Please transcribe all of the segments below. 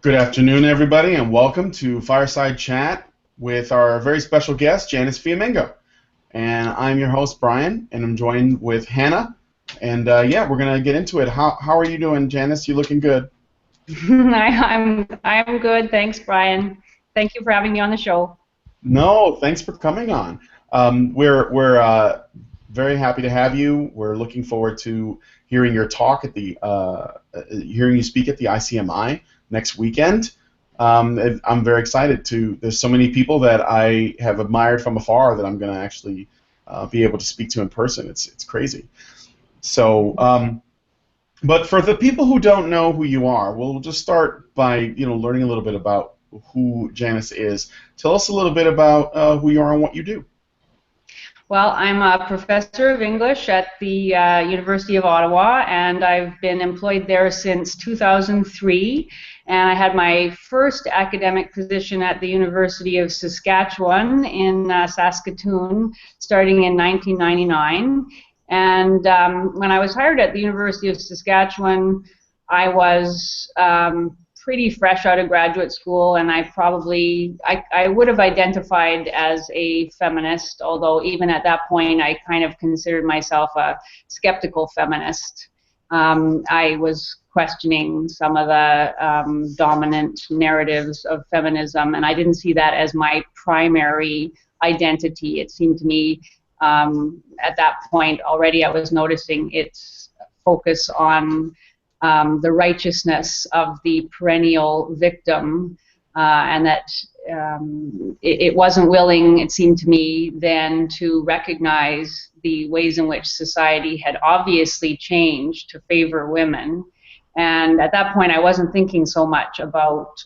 Good afternoon, everybody, and welcome to Fireside Chat with our very special guest, Janice Fiamengo. And I'm your host, Brian, and I'm joined with Hannah. And yeah, we're gonna get into it. How are you doing, Janice? You looking good? I'm good, thanks, Brian. Thank you for having me on the show. No, thanks for coming on. We're very happy to have you. We're looking forward to hearing your talk at the hearing you speak at the ICMI next weekend. I'm very excited to. There's so many people that I have admired from afar that I'm going to actually be able to speak to in person. It's crazy. So, but for the people who don't know who you are, we'll just start by learning a little bit about who Janice is. Tell us a little bit about who you are and what you do. Well, I'm a professor of English at the University of Ottawa, and I've been employed there since 2003. And I had my first academic position at the University of Saskatchewan in Saskatoon, starting in 1999. And when I was hired at the University of Saskatchewan, I was pretty fresh out of graduate school, and I would have identified as a feminist, although even at that point I kind of considered myself a skeptical feminist. I was questioning some of the dominant narratives of feminism, and I didn't see that as my primary identity. It seemed to me at that point already I was noticing its focus on the righteousness of the perennial victim, and that it wasn't willing, it seemed to me, then to recognize the ways in which society had obviously changed to favor women. And at that point I wasn't thinking so much about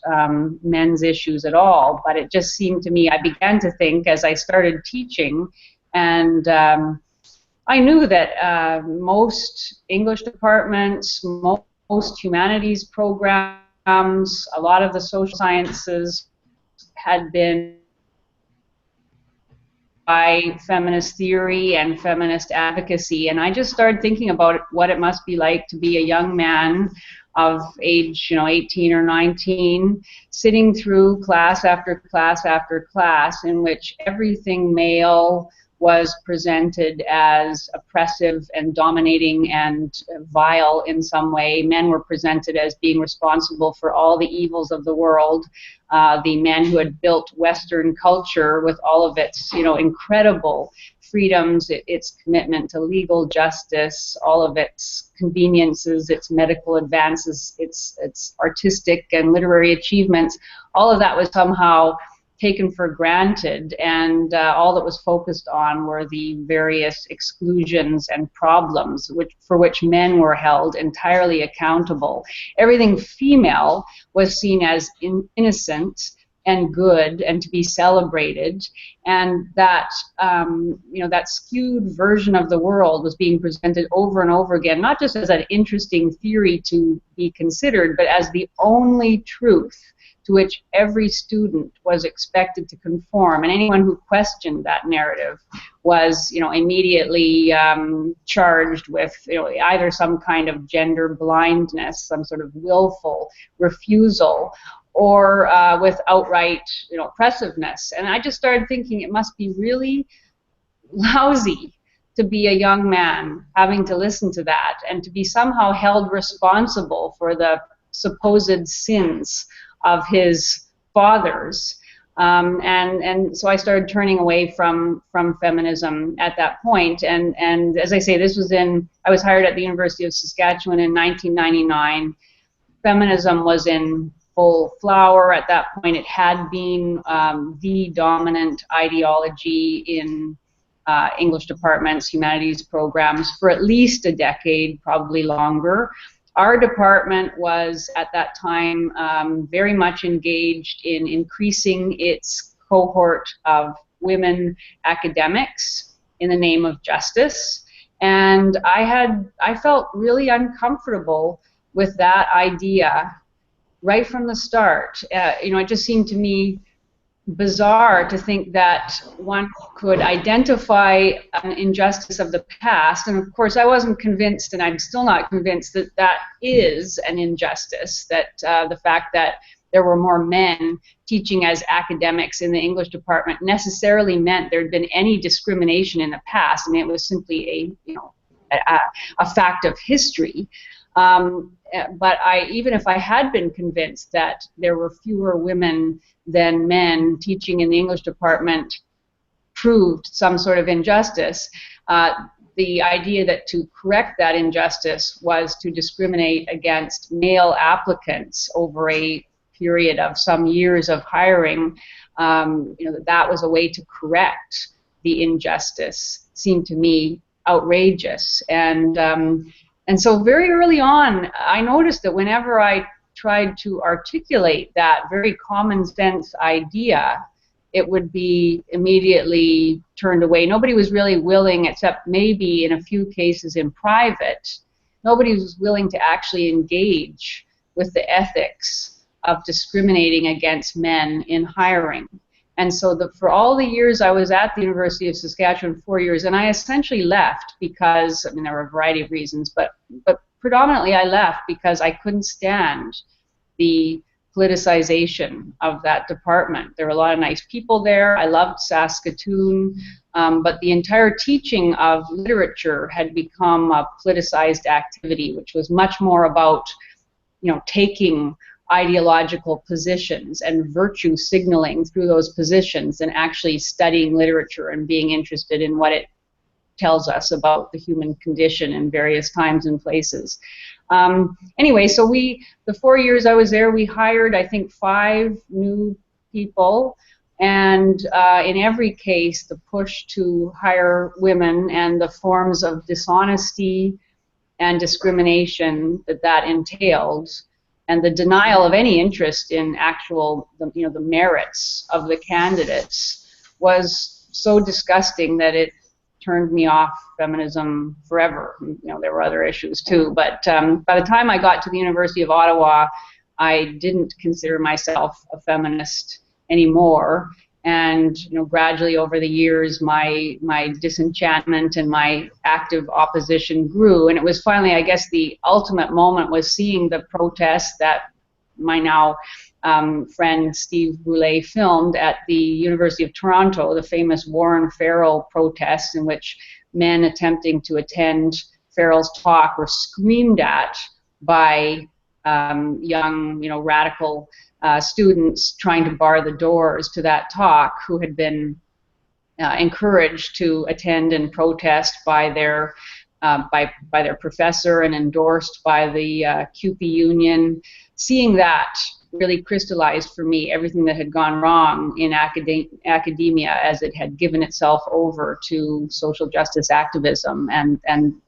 men's issues at all, but it just seemed to me, I began to think as I started teaching, and I knew that most English departments, most humanities programs, a lot of the social sciences had been by feminist theory and feminist advocacy, and I just started thinking about what it must be like to be a young man of age, 18 or 19, sitting through class after class after class in which everything male was presented as oppressive and dominating and vile in some way. Men were presented as being responsible for all the evils of the world. The men who had built Western culture with all of its, incredible freedoms, its commitment to legal justice, all of its conveniences, its medical advances, its artistic and literary achievements, all of that was somehow taken for granted, and all that was focused on were the various exclusions and problems for which men were held entirely accountable. Everything female was seen as innocent and good and to be celebrated, and that that skewed version of the world was being presented over and over again, not just as an interesting theory to be considered, but as the only truth to which every student was expected to conform, and anyone who questioned that narrative was, immediately charged with, either some kind of gender blindness, some sort of willful refusal, or with outright, oppressiveness. And I just started thinking it must be really lousy to be a young man having to listen to that and to be somehow held responsible for the supposed sins of his fathers, and so I started turning away from feminism at that point. And as I say, I was hired at the University of Saskatchewan in 1999. Feminism was in full flower at that point. It had been the dominant ideology in English departments, humanities programs for at least a decade, probably longer. Our department was, at that time, very much engaged in increasing its cohort of women academics in the name of justice. And I felt really uncomfortable with that idea right from the start. It just seemed to me bizarre to think that one could identify an injustice of the past, and of course I wasn't convinced, and I'm still not convinced, that that is an injustice, that the fact that there were more men teaching as academics in the English department necessarily meant there'd been any discrimination in the past. I mean, it was simply a fact of history. But even if I had been convinced that there were fewer women than men teaching in the English department proved some sort of injustice, the idea that to correct that injustice was to discriminate against male applicants over a period of some years of hiring, that was a way to correct the injustice, seemed to me outrageous. And so very early on, I noticed that whenever I tried to articulate that very common sense idea, it would be immediately turned away. Nobody was really willing, except maybe in a few cases in private, nobody was willing to actually engage with the ethics of discriminating against men in hiring. And so for all the years I was at the University of Saskatchewan, 4 years, and I essentially left because, I mean, there were a variety of reasons, but predominantly I left because I couldn't stand the politicization of that department. There were a lot of nice people there. I loved Saskatoon, but the entire teaching of literature had become a politicized activity, which was much more about, taking ideological positions and virtue signaling through those positions than actually studying literature and being interested in what it tells us about the human condition in various times and places. Anyway, so the 4 years I was there, we hired, I think, 5 new people, and in every case, the push to hire women and the forms of dishonesty and discrimination that entailed, and the denial of any interest in the merits of the candidates was so disgusting that it turned me off feminism forever. There were other issues too, but by the time I got to the University of Ottawa, I didn't consider myself a feminist anymore. And gradually over the years, my disenchantment and my active opposition grew. And it was finally, I guess, the ultimate moment was seeing the protests that my now friend Steve Boulay filmed at the University of Toronto, the famous Warren Farrell protests in which men attempting to attend Farrell's talk were screamed at by young, radical students trying to bar the doors to that talk, who had been encouraged to attend and protest by their professor and endorsed by the CUPE union. Seeing that really crystallized for me everything that had gone wrong in academia as it had given itself over to social justice activism, and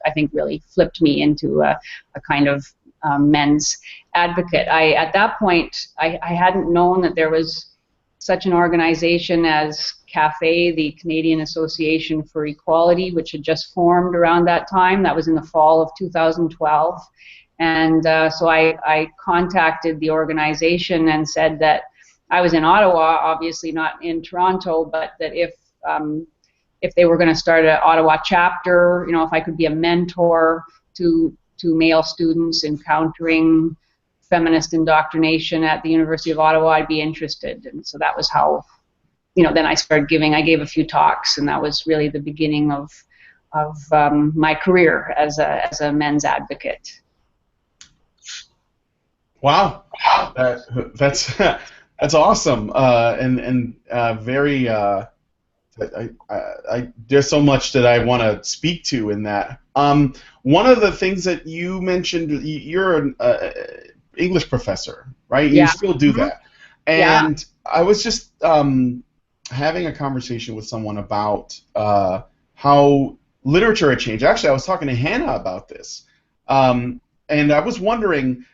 I think really flipped me into a kind of men's advocate. At that point, I hadn't known that there was such an organization as CAFE, the Canadian Association for Equality, which had just formed around that time. That was in the fall of 2012. And so I contacted the organization and said that I was in Ottawa, obviously not in Toronto, but that if they were going to start an Ottawa chapter, if I could be a mentor to male students encountering feminist indoctrination at the University of Ottawa, I'd be interested. And so that was how, then I started giving. I gave a few talks, and that was really the beginning of my career as a men's advocate. Wow, that's awesome, and very. There's so much that I want to speak to in that. One of the things that you mentioned, you're an English professor, right? Yeah. You still do that, and yeah. I was just having a conversation with someone about how literature had changed. Actually, I was talking to Hannah about this, and I was wondering.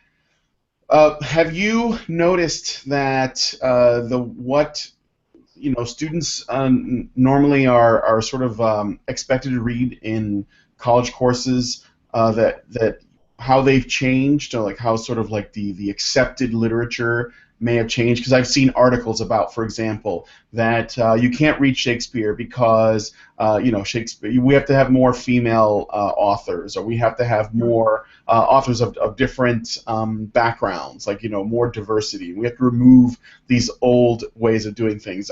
Have you noticed that students normally are sort of expected to read in college courses, that how they've changed, or like how sort of like the accepted literature may have changed? Because I've seen articles about, for example, that you can't read Shakespeare because Shakespeare. We have to have more female authors, or we have to have more authors of different backgrounds, like more diversity. We have to remove these old ways of doing things.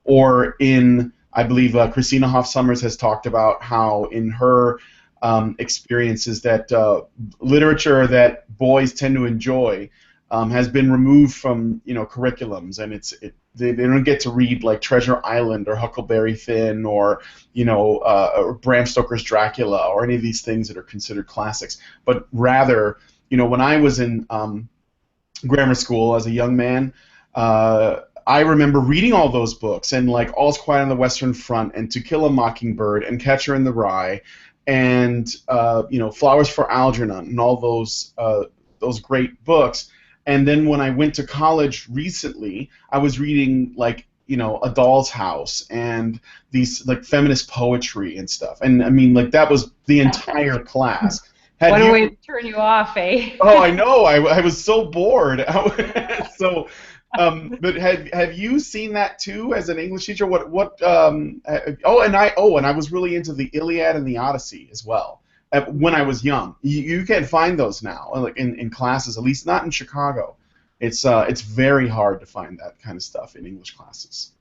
Or in, I believe Christina Hoff Sommers has talked about how in her experiences that literature that boys tend to enjoy has been removed from curriculums, and they don't get to read like Treasure Island or Huckleberry Finn or or Bram Stoker's Dracula or any of these things that are considered classics, but rather when I was in grammar school as a young man. I remember reading all those books, and like All's Quiet on the Western Front and To Kill a Mockingbird and Catcher in the Rye and Flowers for Algernon and all those great books. And then when I went to college recently, I was reading like A Doll's House and these like feminist poetry and stuff. And I mean, like that was the entire class. What a way to turn you off, eh? Oh, I know. I was so bored. So. But have you seen that too as an English teacher? And I was really into the Iliad and the Odyssey as well when I was young. You can't find those now, like in classes, at least not in Chicago. It's very hard to find that kind of stuff in English classes.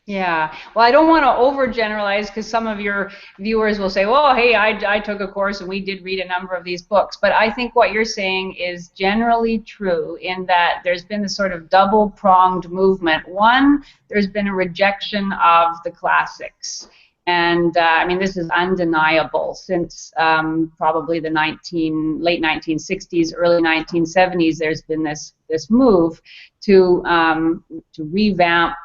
Yeah, well, I don't want to overgeneralize because some of your viewers will say, well, hey, I took a course and we did read a number of these books. But I think what you're saying is generally true in that there's been this sort of double-pronged movement. One, there's been a rejection of the classics. And I mean, this is undeniable since probably the late 1960s, early 1970s, there's been this move to revamp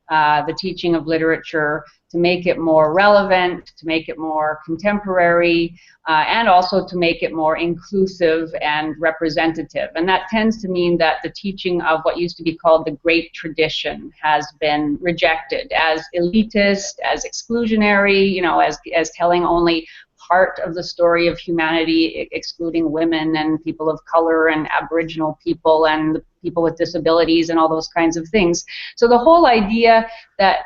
the teaching of literature, to make it more relevant, to make it more contemporary, and also to make it more inclusive and representative. And that tends to mean that the teaching of what used to be called the great tradition has been rejected as elitist, as exclusionary, as telling only part of the story of humanity, excluding women and people of color and Aboriginal people and people with disabilities and all those kinds of things. So the whole idea that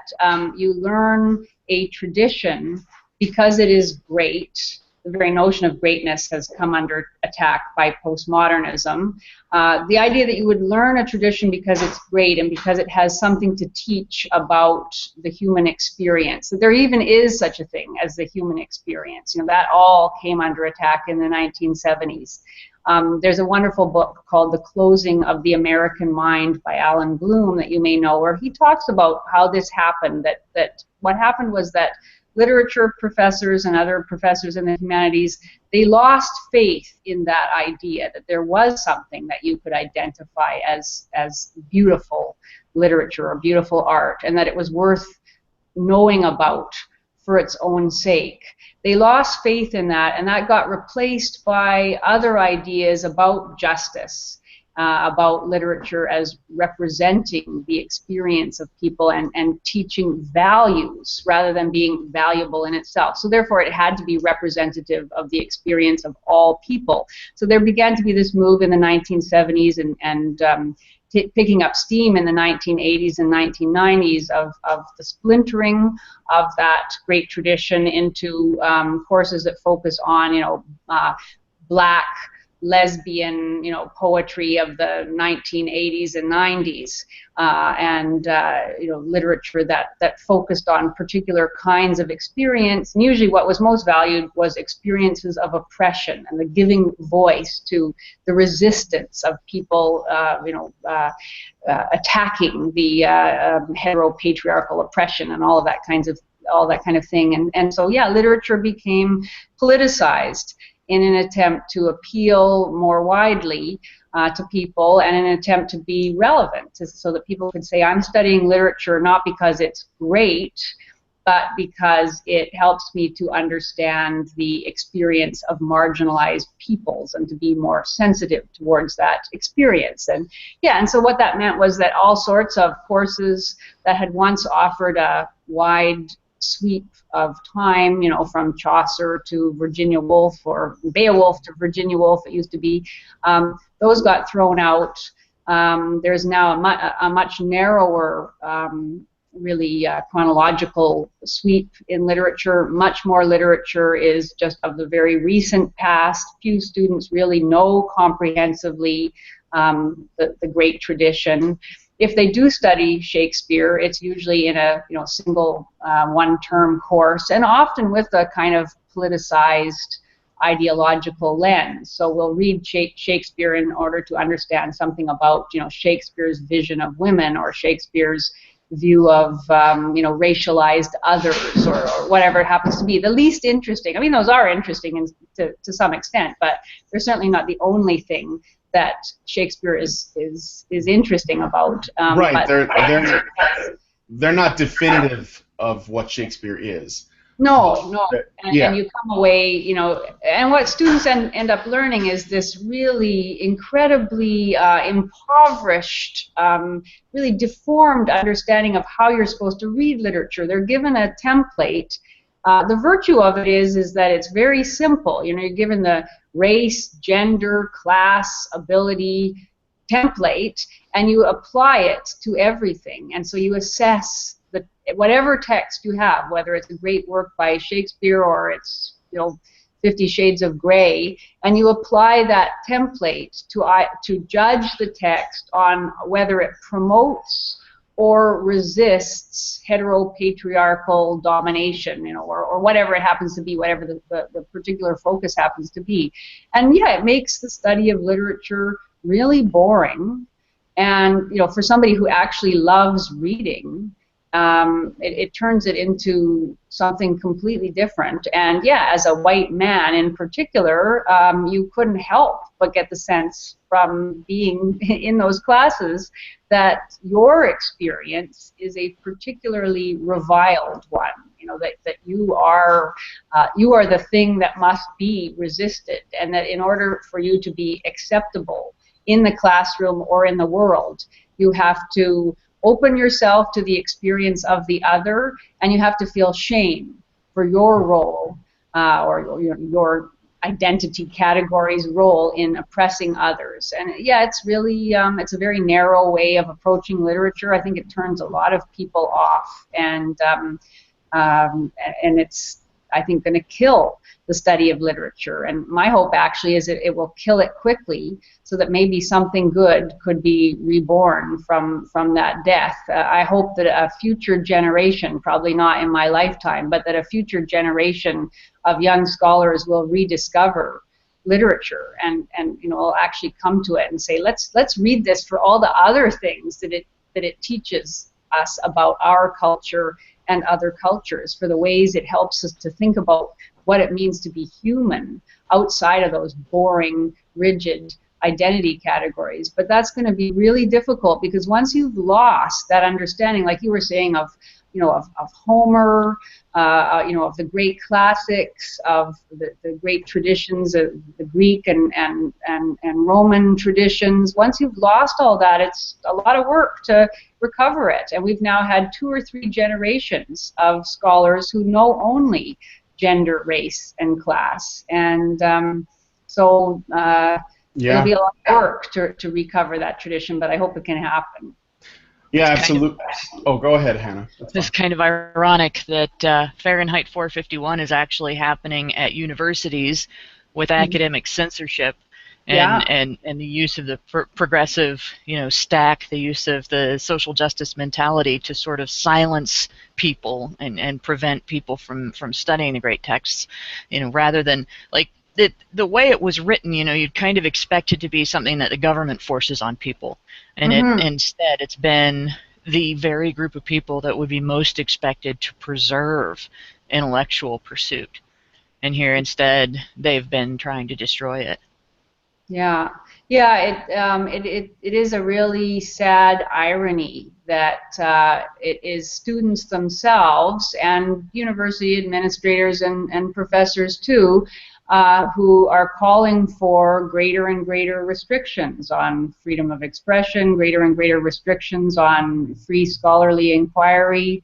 you learn a tradition because it is great, the very notion of greatness has come under attack by postmodernism. The idea that you would learn a tradition because it's great and because it has something to teach about the human experience. So there even is such a thing as the human experience. That all came under attack in the 1970s. There's a wonderful book called The Closing of the American Mind by Alan Bloom that you may know, where he talks about how this happened, that what happened was that literature professors and other professors in the humanities, they lost faith in that idea that there was something that you could identify as beautiful literature or beautiful art, and that it was worth knowing about for its own sake. They lost faith in that, and that got replaced by other ideas about justice, about literature as representing the experience of people and teaching values rather than being valuable in itself. So therefore it had to be representative of the experience of all people. So there began to be this move in the 1970s and picking up steam in the 1980s and 1990s of the splintering of that great tradition into courses that focus on, black, lesbian, poetry of the 1980s and 90s, and literature that focused on particular kinds of experience. And usually, what was most valued was experiences of oppression and the giving voice to the resistance of people, attacking the heteropatriarchal oppression and all that kind of thing. And so, yeah, literature became politicized in an attempt to appeal more widely to people and an attempt to be relevant, so that people could say, I'm studying literature not because it's great, but because it helps me to understand the experience of marginalized peoples and to be more sensitive towards that experience. And yeah, and so what that meant was that all sorts of courses that had once offered a wide sweep of time, from Chaucer to Virginia Woolf, or Beowulf to Virginia Woolf, it used to be, those got thrown out There's now a much narrower really chronological sweep in literature. Much more literature is just of the very recent past. Few students really know comprehensively the great tradition. If they do study Shakespeare, it's usually in a single one-term course, and often with a kind of politicized ideological lens. So we'll read Shakespeare in order to understand something about Shakespeare's vision of women, or Shakespeare's view of racialized others, or whatever it happens to be. The least interesting, I mean, those are interesting to some extent, but they're certainly not the only thing that Shakespeare is interesting about. Right, they're not definitive of what Shakespeare is. No, Yeah. And you come away, and what students end up learning is this really incredibly impoverished, really deformed understanding of how you're supposed to read literature. They're given a template. The virtue of it is that it's very simple. You're given the race, gender, class, ability template, and you apply it to everything. And so you assess whatever text you have, whether it's a great work by Shakespeare or it's 50 Shades of Grey, and you apply that template to judge the text on whether it promotes or resists heteropatriarchal domination, or whatever it happens to be, whatever the particular focus happens to be. And yeah, it makes the study of literature really boring. And for somebody who actually loves reading, it turns it into something completely different. And yeah, as a white man in particular, you couldn't help but get the sense from being in those classes that your experience is a particularly reviled one. That you are the thing that must be resisted, and that in order for you to be acceptable in the classroom or in the world, you have to open yourself to the experience of the other, and you have to feel shame for your role or your identity category's role in oppressing others. And yeah, it's really it's a very narrow way of approaching literature. I think it turns a lot of people off, and it's, I think, going to kill the study of literature. And my hope actually is that it will kill it quickly, so that maybe something good could be reborn from that death. I hope that a future generation, probably not in my lifetime, but that a future generation of young scholars will rediscover literature and will actually come to it and say, let's read this for all the other things that it teaches us about our culture and other cultures, for the ways it helps us to think about what it means to be human outside of those boring, rigid identity categories. But that's going to be really difficult, because once you've lost that understanding, like you were saying, of Homer, of the great classics, of the great traditions of the Greek and Roman traditions, once you've lost all that, it's a lot of work to recover it. And we've now had 2 or 3 generations of scholars who know only gender, race, and class. And it'll be a lot of work to recover that tradition, but I hope it can happen. Yeah, absolutely. Oh, go ahead, Hannah. It's kind of ironic that Fahrenheit 451 is actually happening at universities with academic censorship and the use of the progressive, stack, the use of the social justice mentality to sort of silence people and prevent people from studying the great texts, rather than, like, the way it was written, you'd kind of expect it to be something that the government forces on people, and instead it's been the very group of people that would be most expected to preserve intellectual pursuit, and here instead they've been trying to destroy it. Yeah, it is a really sad irony that it is students themselves and university administrators and professors too, who are calling for greater and greater restrictions on freedom of expression, greater and greater restrictions on free scholarly inquiry.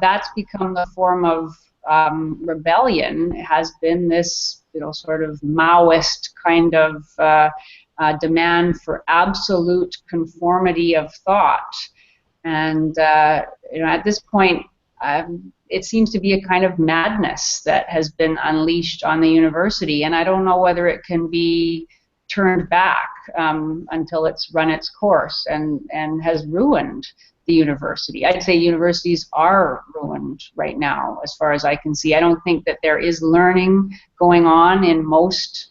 That's become the form of rebellion. It has been this, sort of Maoist kind of demand for absolute conformity of thought. And at this point, it seems to be a kind of madness that has been unleashed on the university, and I don't know whether it can be turned back until it's run its course and has ruined the university. I'd say universities are ruined right now, as far as I can see. I don't think that there is learning going on in most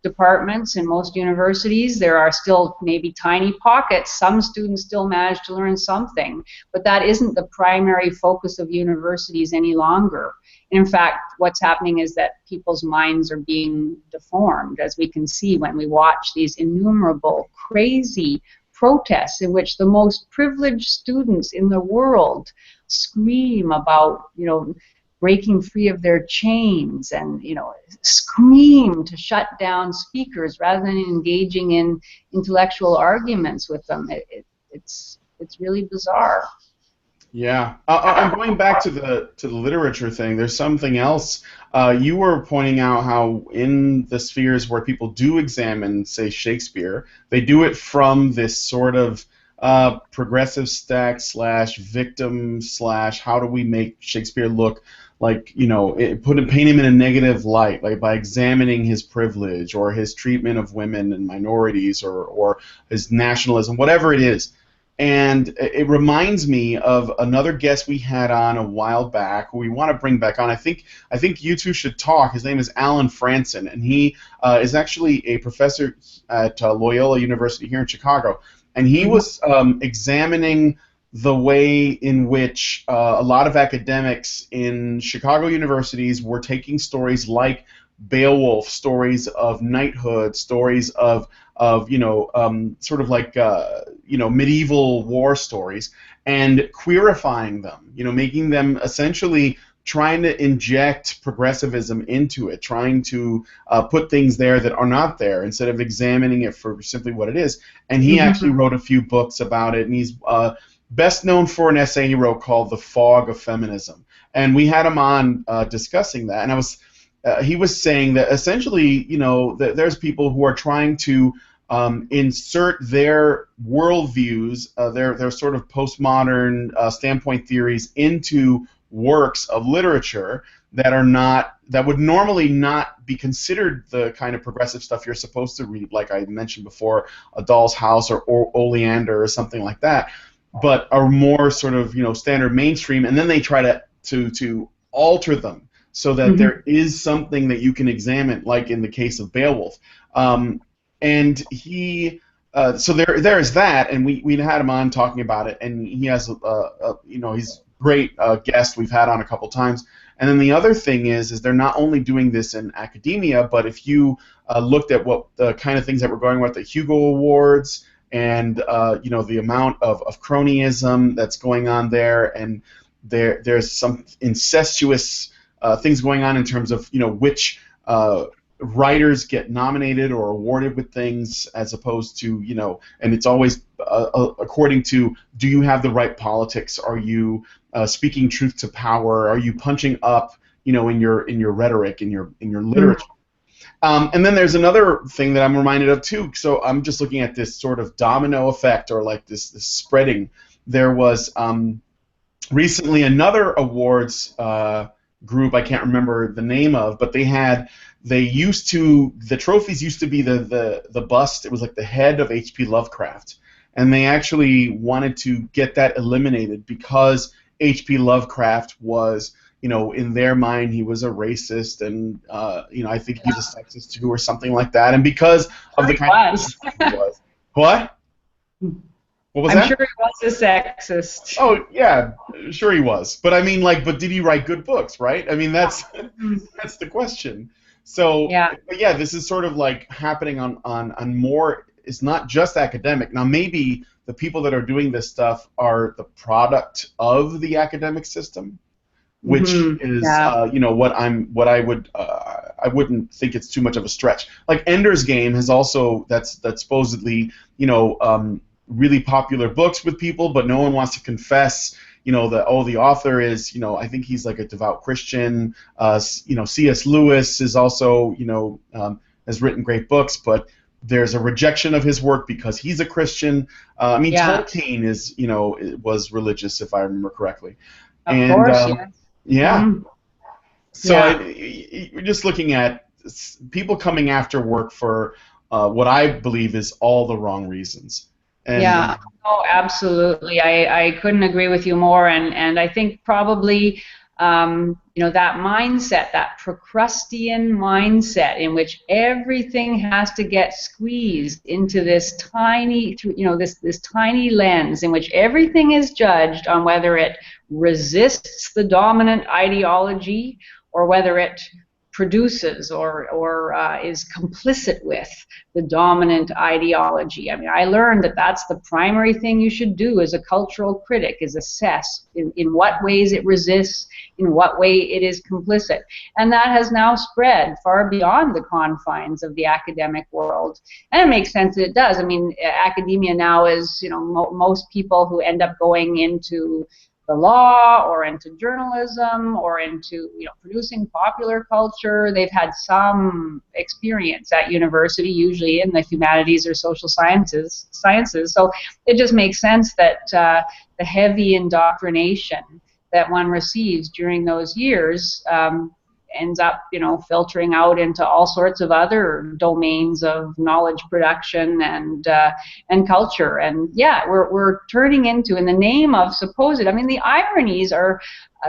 departments in most universities. There are still maybe tiny pockets. Some students still manage to learn something, but that isn't the primary focus of universities any longer. And in fact, what's happening is that people's minds are being deformed, as we can see when we watch these innumerable crazy protests in which the most privileged students in the world scream about, breaking free of their chains and, scream to shut down speakers rather than engaging in intellectual arguments with them. It's really bizarre. Yeah, I'm going back to the literature thing. There's something else. You were pointing out how in the spheres where people do examine, say, Shakespeare, they do it from this sort of progressive stack / victim / how do we make Shakespeare look like, paint him in a negative light, like by examining his privilege or his treatment of women and minorities or his nationalism, whatever it is. And it reminds me of another guest we had on a while back who we want to bring back on. I think you two should talk. His name is Alan Franson, and he is actually a professor at Loyola University here in Chicago. And he was examining the way in which a lot of academics in Chicago universities were taking stories like Beowulf, stories of knighthood, stories of sort of like medieval war stories, and queerifying them, making them essentially trying to inject progressivism into it, trying to put things there that are not there instead of examining it for simply what it is. And he actually wrote a few books about it, and he's best known for an essay he wrote called The Fog of Feminism. And we had him on discussing that, and he was saying that essentially, that there's people who are trying to insert their worldviews, their sort of postmodern standpoint theories into works of literature that would normally not be considered the kind of progressive stuff you're supposed to read, like I mentioned before, A Doll's House or Oleander or something like that, but are more sort of standard mainstream, and then they try to alter them so that there is something that you can examine, like in the case of Beowulf. And he, so there is that, and we had him on talking about it, and he has he's a great guest we've had on a couple times. And then the other thing is they're not only doing this in academia, but if you looked at what the kind of things that were going on with the Hugo Awards and the amount of cronyism that's going on there, and there's some incestuous things going on in terms of which writers get nominated or awarded with things, as opposed to and it's always according to, do you have the right politics? Are you speaking truth to power? Are you punching up in your rhetoric, in your literature? And then there's another thing that I'm reminded of too. So I'm just looking at this sort of domino effect, or like this spreading. There was recently another awards group I can't remember the name of, but the trophies used to be the bust. It was like the head of H.P. Lovecraft, and they actually wanted to get that eliminated because H.P. Lovecraft was, in their mind, he was a racist, and I think he was a sexist too, or something like that, and because of the kind of he was. What? What was that? I'm sure he was a sexist. Oh yeah, sure he was. But I mean, but did he write good books, right? I mean, that's the question. So but yeah, this is sort of like happening on more. It's not just academic. Now maybe the people that are doing this stuff are the product of the academic system, which is I wouldn't think it's too much of a stretch. Like Ender's Game has also that's supposedly really popular books with people, but no one wants to confess that the author is I think he's like a devout Christian. C.S. Lewis is also has written great books, but there's a rejection of his work because he's a Christian. I mean, Yeah. Tolkien is, was religious, if I remember correctly. Of course, yes. Yeah. Mm-hmm. So Yeah. we're just looking at people coming after work for what I believe is all the wrong reasons. And, yeah. Oh, absolutely. I couldn't agree with you more. And I think probably, that mindset, that Procrustean mindset in which everything has to get squeezed into this tiny, this tiny lens in which everything is judged on whether it resists the dominant ideology or whether it produces or is complicit with the dominant ideology. I mean, I learned that that's the primary thing you should do as a cultural critic, is assess in what ways it resists, in what way it is complicit. And that has now spread far beyond the confines of the academic world. And it makes sense that it does. I mean, academia now is, most people who end up going into the law or into journalism or into producing popular culture, they've had some experience at university, usually in the humanities or social sciences. So it just makes sense that the heavy indoctrination that one receives during those years ends up filtering out into all sorts of other domains of knowledge production and culture. And yeah, we're turning into, in the name of supposed, I mean, the ironies are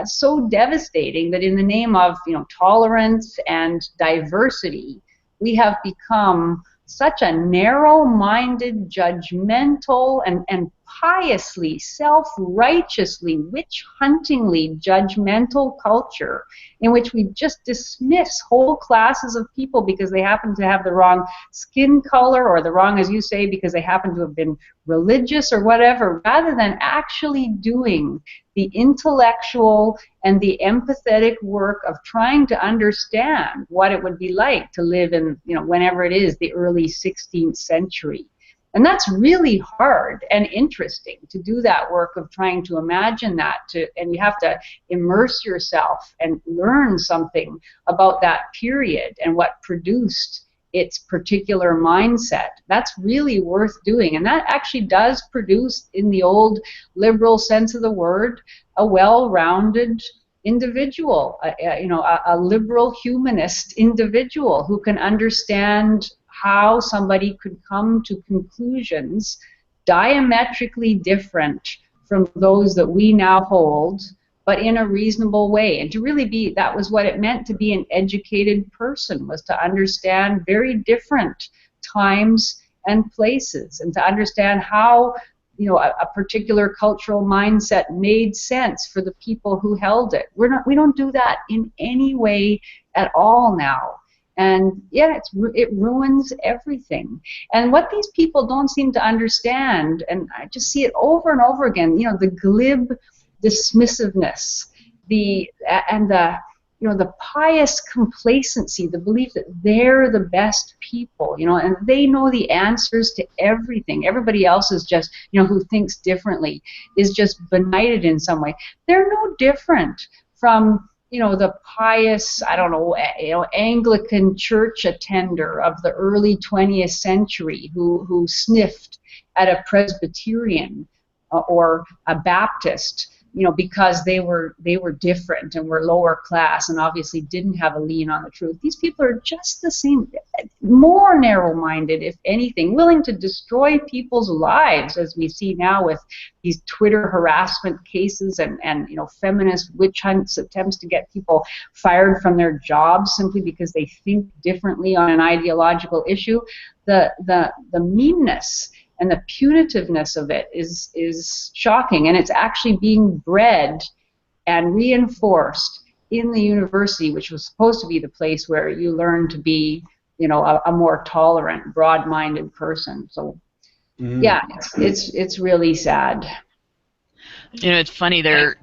so devastating that in the name of tolerance and diversity, we have become such a narrow-minded, judgmental, and piously, self-righteously, witch-huntingly judgmental culture in which we just dismiss whole classes of people because they happen to have the wrong skin color, or the wrong, as you say, because they happen to have been religious or whatever, rather than actually doing the intellectual and the empathetic work of trying to understand what it would be like to live in, whenever it is, the early 16th century. And that's really hard and interesting to do that work of trying to imagine that, and you have to immerse yourself and learn something about that period and what produced its particular mindset. That's really worth doing, and that actually does produce, in the old liberal sense of the word, a well-rounded individual, a liberal humanist individual who can understand how somebody could come to conclusions diametrically different from those that we now hold, but in a reasonable way. And to really be, that was what it meant to be an educated person, was to understand very different times and places, and to understand how a particular cultural mindset made sense for the people who held it. We don't do that in any way at all now. And yeah, it ruins everything. And what these people don't seem to understand, and I just see it over and over again, the glib dismissiveness, the pious complacency, the belief that they're the best people, and they know the answers to everything. Everybody else is just, who thinks differently, is just benighted in some way. They're no different from the pious, Anglican church attender of the early 20th century who sniffed at a Presbyterian or a Baptist, because they were different and were lower class and obviously didn't have a lean on the truth. These people are just the same, more narrow-minded, if anything, willing to destroy people's lives, as we see now with these Twitter harassment cases and feminist witch hunts, attempts to get people fired from their jobs simply because they think differently on an ideological issue. The meanness and the punitiveness of it is shocking, and it's actually being bred and reinforced in the university, which was supposed to be the place where you learn to be, a more tolerant, broad-minded person. So, yeah, it's really sad. It's funny. Their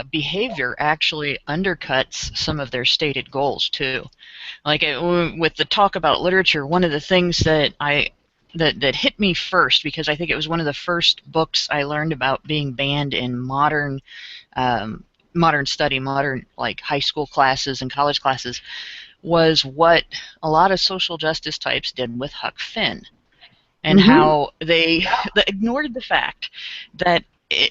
behavior actually undercuts some of their stated goals too. Like with the talk about literature, one of the things that that hit me first, because I think it was one of the first books I learned about being banned in modern study, modern like high school classes and college classes, was what a lot of social justice types did with Huck Finn, and how they ignored the fact that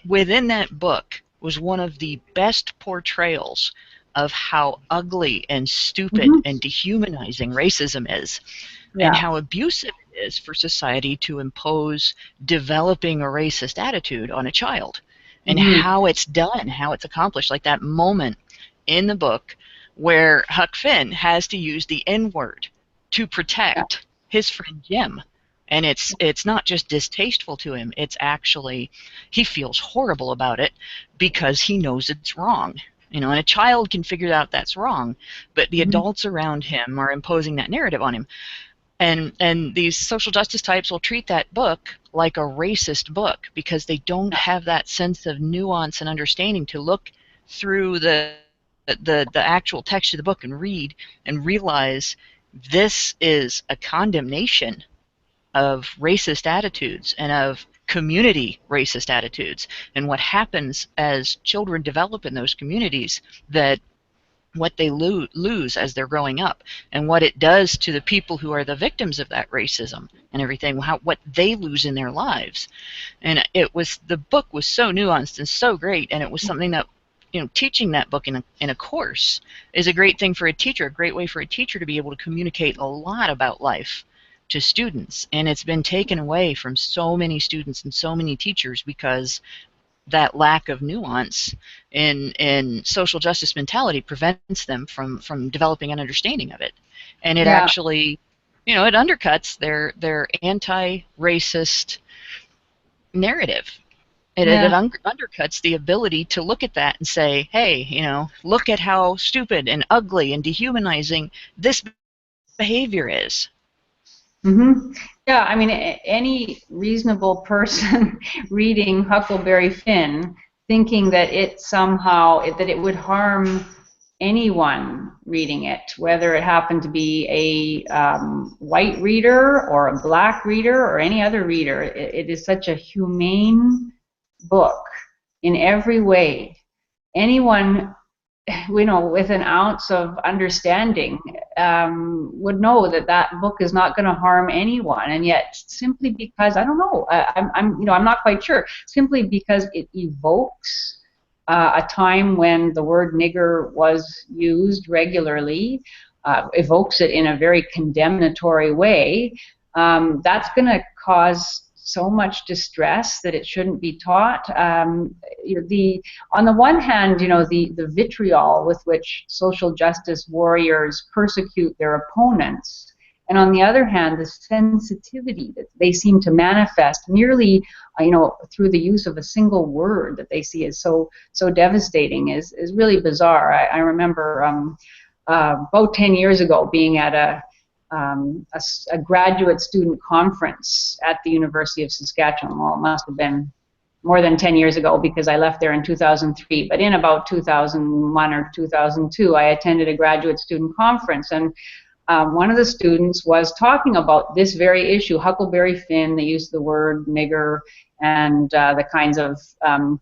within that book was one of the best portrayals of how ugly and stupid and dehumanizing racism is, and how abusive it is for society to impose developing a racist attitude on a child, and how it's done, how it's accomplished. Like that moment in the book where Huck Finn has to use the N-word to protect his friend Jim. And it's not just distasteful to him, it's actually, he feels horrible about it because he knows it's wrong. You know, and a child can figure out that's wrong, but the adults around him are imposing that narrative on him. And these social justice types will treat that book like a racist book because they don't have that sense of nuance and understanding to look through the actual text of the book and read and realize this is a condemnation of racist attitudes and of community racist attitudes, and what happens as children develop in those communities, that what they lose as they're growing up, and what it does to the people who are the victims of that racism and everything, what they lose in their lives. And the book was so nuanced and so great, and it was something that, you know, teaching that book in a course is a great thing for a teacher, a great way for a teacher to be able to communicate a lot about life to students. And it's been taken away from so many students and so many teachers because that lack of nuance in social justice mentality prevents them from developing an understanding of it. And it actually, you know, it undercuts their anti-racist narrative. It undercuts the ability to look at that and say, hey, you know, look at how stupid and ugly and dehumanizing this behavior is. Yeah, I mean, any reasonable person reading Huckleberry Finn thinking that it would harm anyone reading it, whether it happened to be a white reader or a black reader or any other reader, it is such a humane book in every way. Anyone, you know, with an ounce of understanding would know that that book is not going to harm anyone, and yet simply because, I don't know, I'm not quite sure, simply because it evokes a time when the word nigger was used regularly, evokes it in a very condemnatory way, that's going to cause so much distress that it shouldn't be taught. On the one hand, you know, the vitriol with which social justice warriors persecute their opponents, and on the other hand, the sensitivity that they seem to manifest merely, you know, through the use of a single word that they see as so devastating is really bizarre. I remember about 10 years ago being at a graduate student conference at the University of Saskatchewan. Well, it must have been more than 10 years ago because I left there in 2003, but in about 2001 or 2002, I attended a graduate student conference, and one of the students was talking about this very issue, Huckleberry Finn, the use of the word nigger, and the kinds of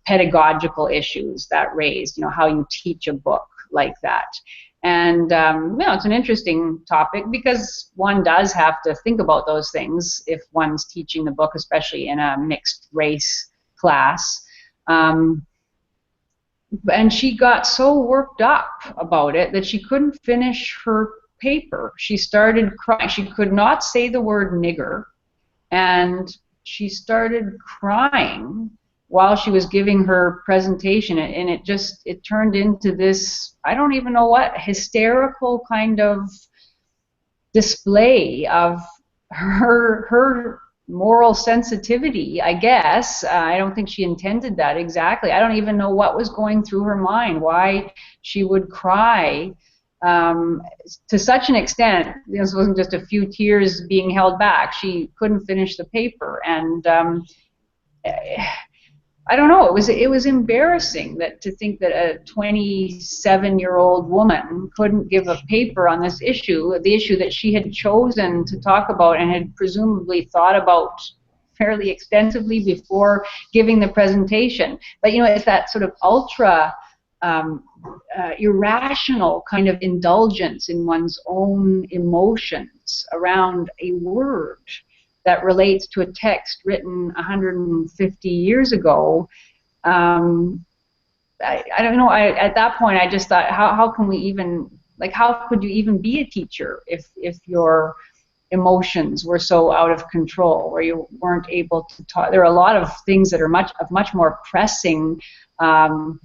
pedagogical issues that raised, you know, how you teach a book like that. And you know, it's an interesting topic because one does have to think about those things if one's teaching the book, especially in a mixed race class. And she got so worked up about it that she couldn't finish her paper. She started crying. She could not say the word nigger, and she started crying while she was giving her presentation, and it turned into this, I don't even know what, hysterical kind of display of her moral sensitivity, I guess. I don't think she intended that exactly. I don't even know what was going through her mind, why she would cry to such an extent. This wasn't just a few tears being held back. She couldn't finish the paper, and I don't know. It was embarrassing to think that a 27-year-old woman couldn't give a paper on this issue, the issue that she had chosen to talk about and had presumably thought about fairly extensively before giving the presentation. But you know, it's that sort of ultra irrational kind of indulgence in one's own emotions around a word that relates to a text written 150 years ago. I don't know. At that point, I just thought, how can we even, like, how could you even be a teacher if your emotions were so out of control, where you weren't able to talk? There are a lot of things that are much more pressing, and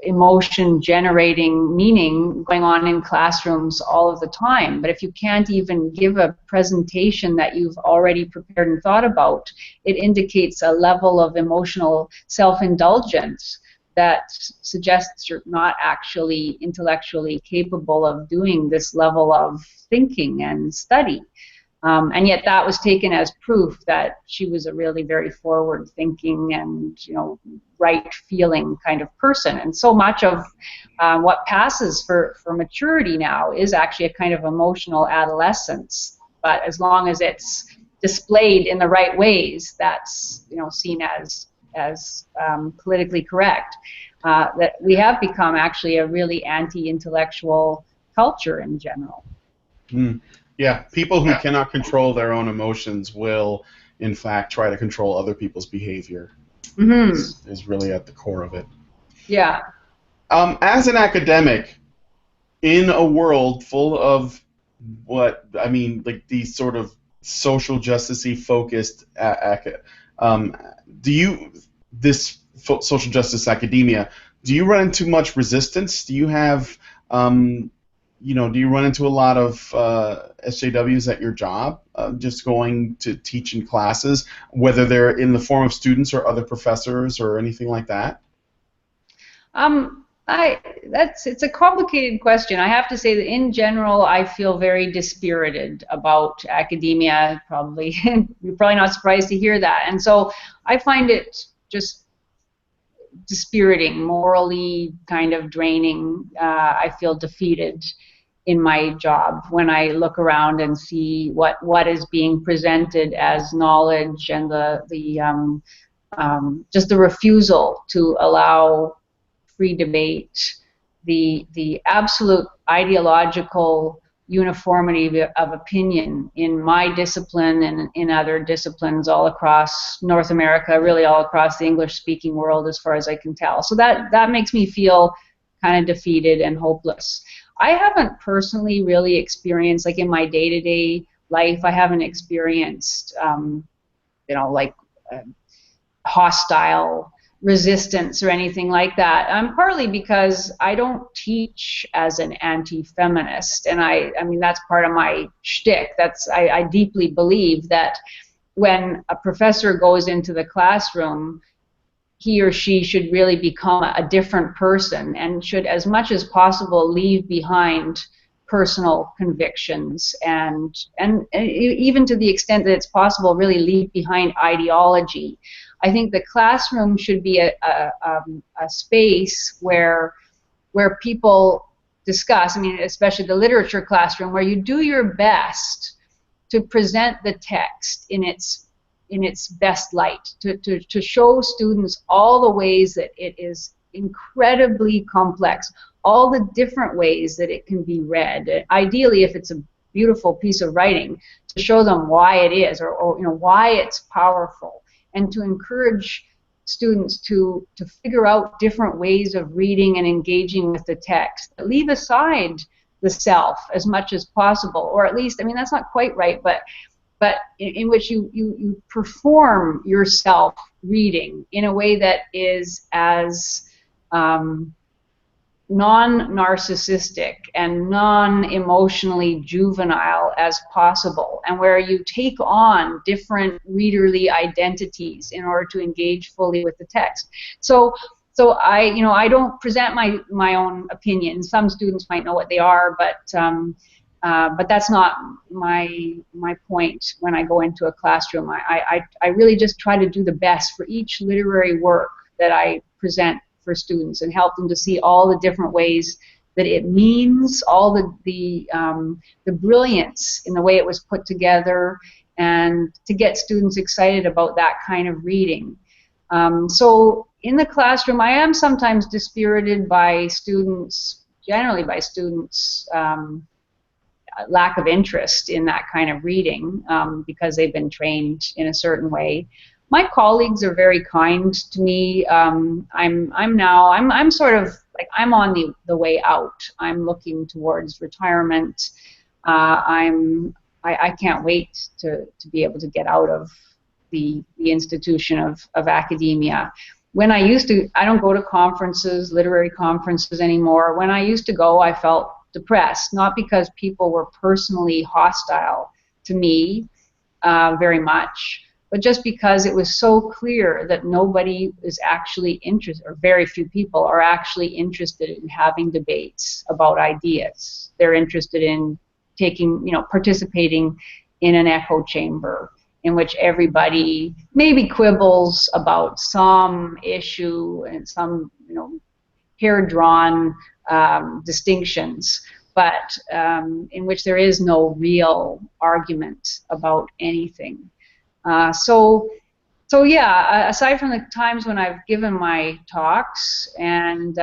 emotion-generating meaning going on in classrooms all of the time. But if you can't even give a presentation that you've already prepared and thought about, it indicates a level of emotional self-indulgence that suggests you're not actually intellectually capable of doing this level of thinking and study. And yet that was taken as proof that she was a really very forward-thinking and, right-feeling kind of person. And so much of what passes for maturity now is actually a kind of emotional adolescence. But as long as it's displayed in the right ways, that's seen as politically correct. That we have become actually a really anti-intellectual culture in general. Mm. Yeah, people who cannot control their own emotions will, in fact, try to control other people's behavior. Mm-hmm. is really at the core of it. Yeah. As an academic, in a world full of these sort of social justice-y focused social justice academia, do you run into much resistance? Do you have do you run into a lot of SJWs at your job, just going to teach in classes, whether they're in the form of students or other professors or anything like that? It's a complicated question. I have to say that in general, I feel very dispirited about academia. Probably, you're probably not surprised to hear that. And so I find it just dispiriting, morally kind of draining. I feel defeated in my job when I look around and see what is being presented as knowledge, and just the refusal to allow free debate, the absolute ideological uniformity of opinion in my discipline and in other disciplines all across North America, really all across the English-speaking world, as far as I can tell. So that makes me feel kind of defeated and hopeless. I haven't personally really experienced, like in my day-to-day life, I haven't experienced, hostile resistance or anything like that. Partly because I don't teach as an anti-feminist, and I mean that's part of my shtick. I deeply believe that when a professor goes into the classroom, he or she should really become a different person and should, as much as possible, leave behind personal convictions and even to the extent that it's possible, really leave behind ideology. I think the classroom should be a space where people discuss, especially the literature classroom, where you do your best to present the text in its best light, to show students all the ways that it is incredibly complex, all the different ways that it can be read. Ideally, if it's a beautiful piece of writing, to show them why it is, or why it's powerful, and to encourage students to figure out different ways of reading and engaging with the text. Leave aside the self as much as possible, or at least, that's not quite right, but in which you perform yourself reading in a way that is as non-narcissistic and non-emotionally juvenile as possible, and where you take on different readerly identities in order to engage fully with the text. So I don't present my own opinions. Some students might know what they are, but that's not my point when I go into a classroom. I really just try to do the best for each literary work that I present for students and help them to see all the different ways that it means, all the brilliance in the way it was put together, and to get students excited about that kind of reading. So in the classroom, I am sometimes dispirited by students, generally by students' lack of interest in that kind of reading because they've been trained in a certain way. My colleagues are very kind to me. I'm sort of like, I'm on the way out. I'm looking towards retirement. I can't wait to be able to get out of the institution of academia. When I used to, I don't go to conferences, literary conferences anymore. When I used to go, I felt depressed, not because people were personally hostile to me very much, but just because it was so clear that nobody is actually interested, or very few people are actually interested in having debates about ideas. They're interested in participating in an echo chamber in which everybody maybe quibbles about some issue and some, hair-drawn distinctions, but in which there is no real argument about anything. So yeah, aside from the times when I've given my talks, and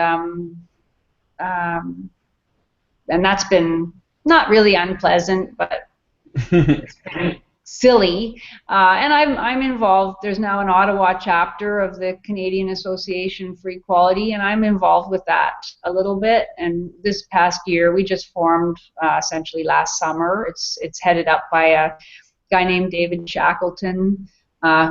that's been not really unpleasant, but it's been silly. And I'm involved. There's now an Ottawa chapter of the Canadian Association for Equality, and I'm involved with that a little bit. And this past year, we just formed, essentially last summer. It's headed up by a guy named David Shackleton,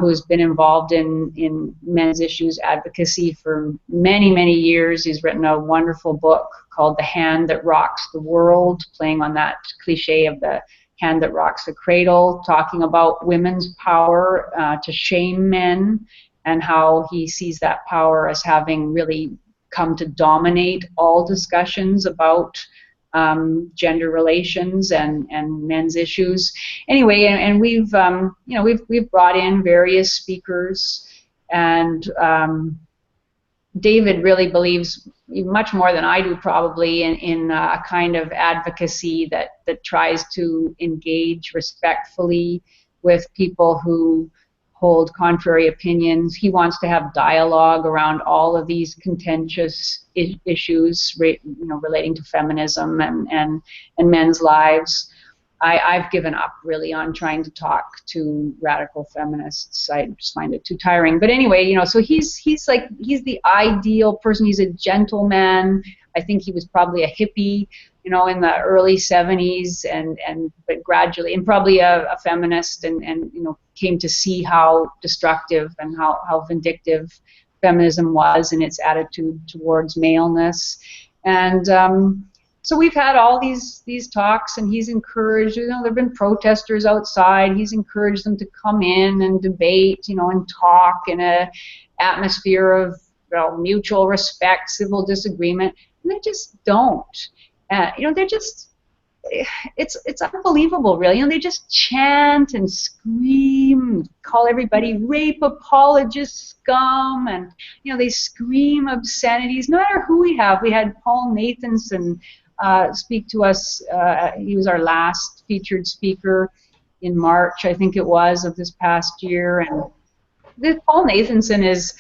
who's been involved in men's issues advocacy for many, many years. He's written a wonderful book called The Hand That Rocks the World, playing on that cliche of the hand that rocks the cradle, talking about women's power to shame men, and how he sees that power as having really come to dominate all discussions about gender relations and men's issues. Anyway, and we've brought in various speakers, and David really believes, much more than I do probably, in a kind of advocacy that tries to engage respectfully with people who hold contrary opinions. He wants to have dialogue around all of these contentious issues, relating to feminism and men's lives. I've given up really on trying to talk to radical feminists. I just find it too tiring. But anyway, so he's the ideal person. He's a gentleman. I think he was probably a hippie, in the early 70s, but gradually, and probably a feminist, and came to see how destructive and how vindictive feminism was in its attitude towards maleness. And so we've had all these talks, and he's encouraged, there have been protesters outside, he's encouraged them to come in and debate, and talk in a atmosphere of mutual respect, civil disagreement, and they just don't. They're just, it's unbelievable, really. They just chant and scream, call everybody rape apologist scum, and they scream obscenities. No matter who we have, we had Paul Nathanson speak to us. He was our last featured speaker in March, I think it was, of this past year. And Paul Nathanson is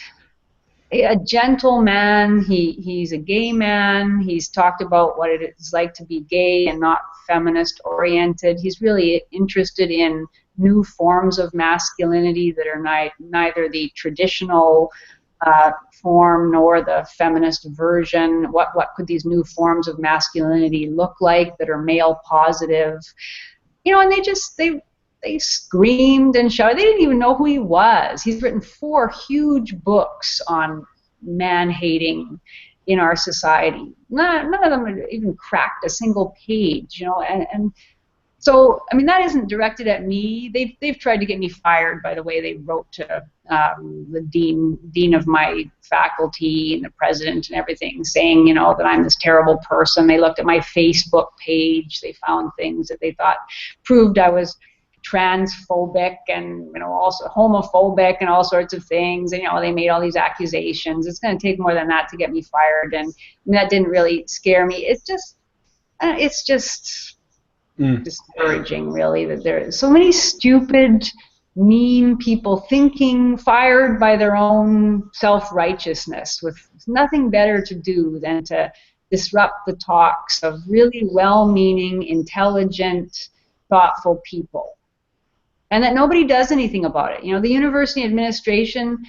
a gentleman. He's a gay man. He's talked about what it is like to be gay and not feminist oriented. He's really interested in new forms of masculinity that are neither the traditional form nor the feminist version. What could these new forms of masculinity look like that are male positive? And they screamed and shouted. They didn't even know who he was. He's written 4 huge books on man-hating in our society. None of them have even cracked a single page, and so, that isn't directed at me. They've tried to get me fired, by the way. They wrote to the dean of my faculty and the president and everything, saying, that I'm this terrible person. They looked at my Facebook page. They found things that they thought proved I was transphobic and also homophobic and all sorts of things. And they made all these accusations. It's going to take more than that to get me fired, and that didn't really scare me. It's just discouraging, really, that there are so many stupid mean people thinking, fired by their own self-righteousness, with nothing better to do than to disrupt the talks of really well-meaning, intelligent, thoughtful people. And that nobody does anything about it. You know, the university administration,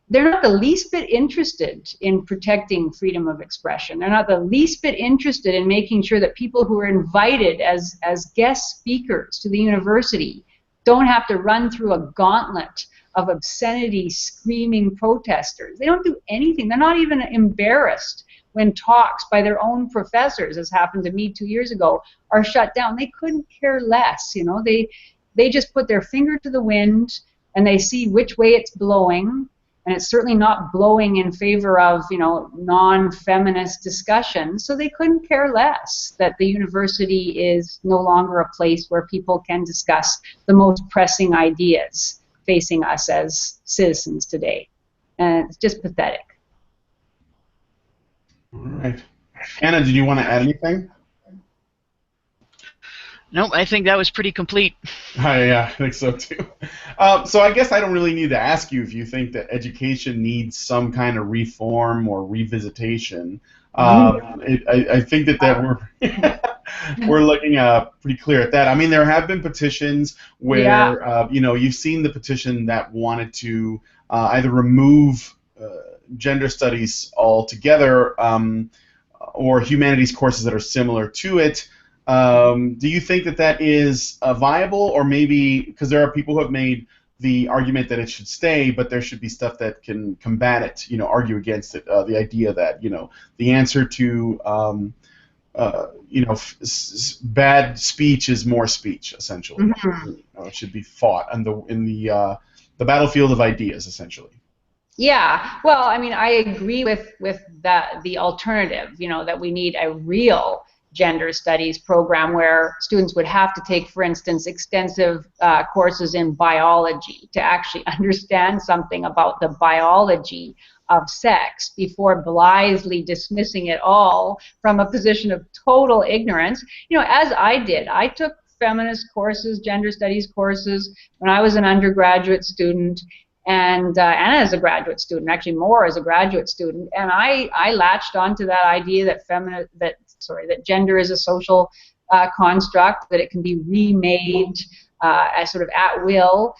they're not the least bit interested in protecting freedom of expression. They're not the least bit interested in making sure that people who are invited as guest speakers to the university don't have to run through a gauntlet of obscenity screaming protesters. They don't do anything. They're not even embarrassed when talks by their own professors, as happened to me 2 years ago, are shut down. They couldn't care less. You know, they just put their finger to the wind and they see which way it's blowing. And it's certainly not blowing in favor of, you know, non-feminist discussion. So they couldn't care less that the university is no longer a place where people can discuss the most pressing ideas facing us as citizens today. And it's just pathetic. All right. Anna, did you want to add anything? Nope, I think that was pretty complete. Yeah, I think so too. So I guess I don't really need to ask you if you think that education needs some kind of reform or revisitation. I think that we're looking pretty clear at that. I mean, there have been petitions where you know, you've seen the petition that wanted to either remove gender studies altogether or humanities courses that are similar to it. Do you think that that is viable, or maybe because there are people who have made the argument that it should stay, but there should be stuff that can combat it, you know, argue against it. The idea that, you know, the answer to you know, bad speech is more speech, essentially. Mm-hmm. You know, it should be fought in the battlefield of ideas, essentially. Yeah, well, I mean, I agree with that, the alternative, you know, that we need a real gender studies program where students would have to take, for instance, extensive courses in biology to actually understand something about the biology of sex before blithely dismissing it all from a position of total ignorance. You know, as I did. I took feminist courses, gender studies courses when I was an undergraduate student, and as a graduate student, actually more as a graduate student, and I latched onto that idea that that gender is a social construct, that it can be remade as sort of at will,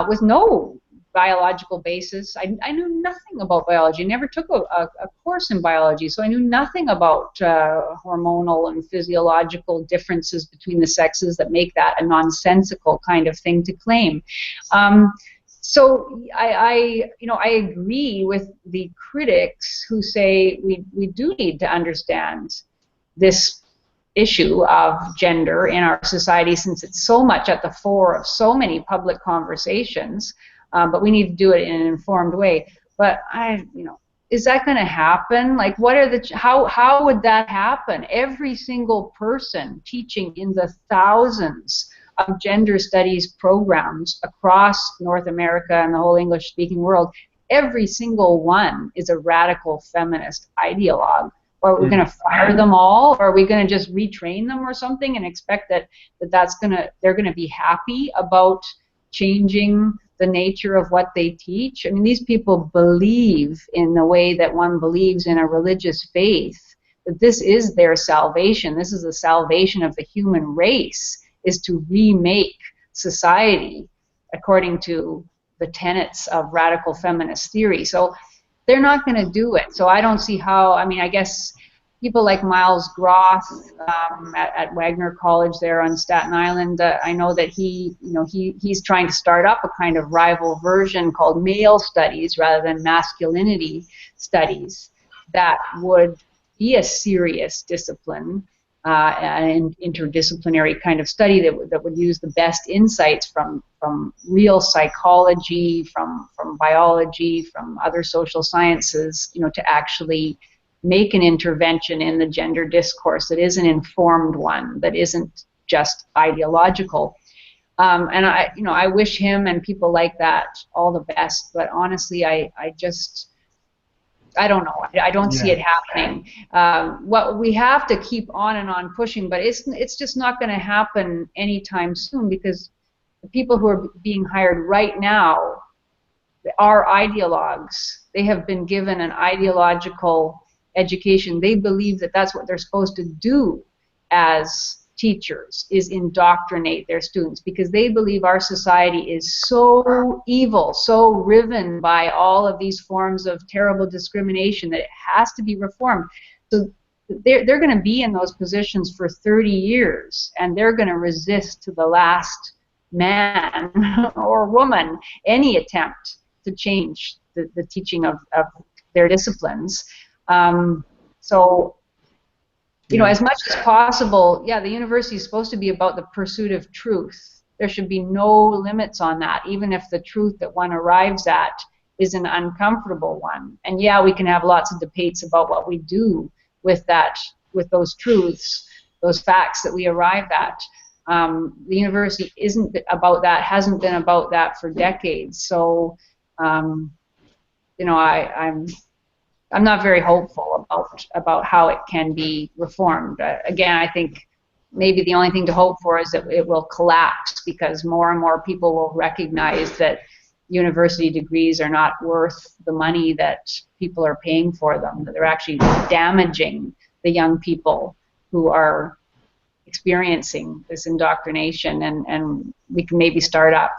with no biological basis. I knew nothing about biology. I never took a course in biology, so I knew nothing about hormonal and physiological differences between the sexes that make that a nonsensical kind of thing to claim. So I agree with the critics who say we do need to understand this issue of gender in our society, since it's so much at the fore of so many public conversations, but we need to do it in an informed way. But is that going to happen? Like, what are how would that happen? Every single person teaching in the thousands of gender studies programs across North America and the whole English-speaking world, every single one is a radical feminist ideologue. Or are we going to fire them all? Or are we going to just retrain them or something and expect that they're going to be happy about changing the nature of what they teach? I mean, these people believe in the way that one believes in a religious faith, that this is their salvation. This is the salvation of the human race, is to remake society according to the tenets of radical feminist theory. So they're not going to do it. So I don't see how. I mean, I guess people like Miles Groth at Wagner College there on Staten Island, I know that he's trying to start up a kind of rival version called male studies rather than masculinity studies that would be a serious discipline, an interdisciplinary kind of study that would use the best insights from real psychology, from biology, from other social sciences, to actually make an intervention in the gender discourse that is an informed one, that isn't just ideological. And I wish him and people like that all the best, but honestly, I don't know. I don't see it happening. What we have to keep on and on pushing, but it's just not going to happen anytime soon, because the people who are being hired right now are ideologues. They have been given an ideological education. They believe that that's what they're supposed to do as teachers, is indoctrinate their students, because they believe our society is so evil, so riven by all of these forms of terrible discrimination that it has to be reformed. So they're going to be in those positions for 30 years, and they're going to resist to the last man or woman any attempt to change the teaching of their disciplines. So, you know, as much as possible, yeah, the university is supposed to be about the pursuit of truth. There should be no limits on that, even if the truth that one arrives at is an uncomfortable one. And yeah, we can have lots of debates about what we do with that, with those truths, those facts that we arrive at. The university isn't about that, hasn't been about that for decades. So, you know, I'm not very hopeful about how it can be reformed. Again, I think maybe the only thing to hope for is that it will collapse, because more and more people will recognize that university degrees are not worth the money that people are paying for them, that they're actually damaging the young people who are experiencing this indoctrination, and we can maybe start up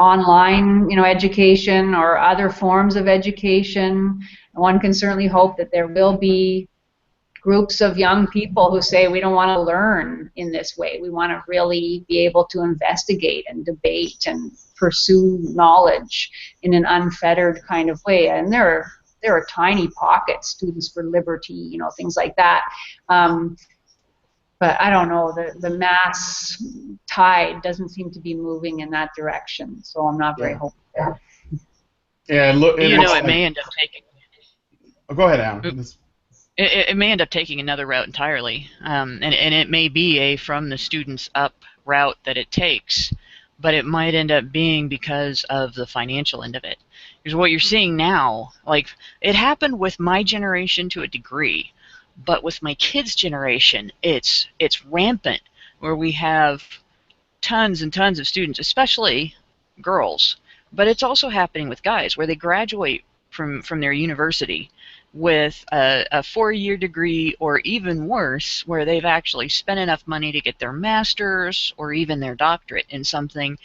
online, you know, education or other forms of education. One can certainly hope that there will be groups of young people who say we don't want to learn in this way. We want to really be able to investigate and debate and pursue knowledge in an unfettered kind of way. And there are tiny pockets, Students for Liberty, you know, things like that. But I don't know, the mass tide doesn't seem to be moving in that direction, so I'm not very hopeful. Yeah, look, you know, it may end up taking. Oh, go ahead, Alan. It may end up taking another route entirely, and it may be a from the students up route that it takes, but it might end up being because of the financial end of it. Because what you're seeing now, like, it happened with my generation to a degree. But with my kids' generation, it's rampant, where we have tons and tons of students, especially girls. But it's also happening with guys, where they graduate from their university with a 4-year degree, or even worse, where they've actually spent enough money to get their master's or even their doctorate in something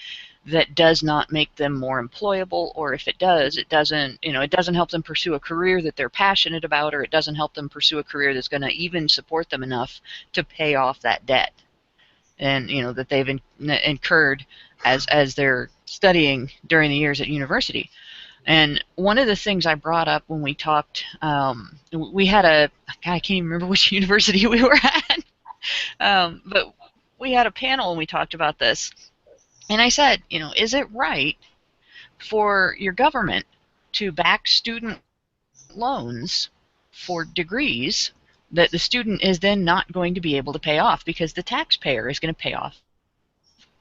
that does not make them more employable, or if it does, it doesn't, you know, it doesn't help them pursue a career that they're passionate about, or it doesn't help them pursue a career that's going to even support them enough to pay off that debt, and, you know, that they've incurred as they're studying during the years at university. And one of the things I brought up when we talked, we had a, God, I can't even remember which university we were at, but we had a panel and we talked about this. And I said, you know, is it right for your government to back student loans for degrees that the student is then not going to be able to pay off, because the taxpayer is going to pay off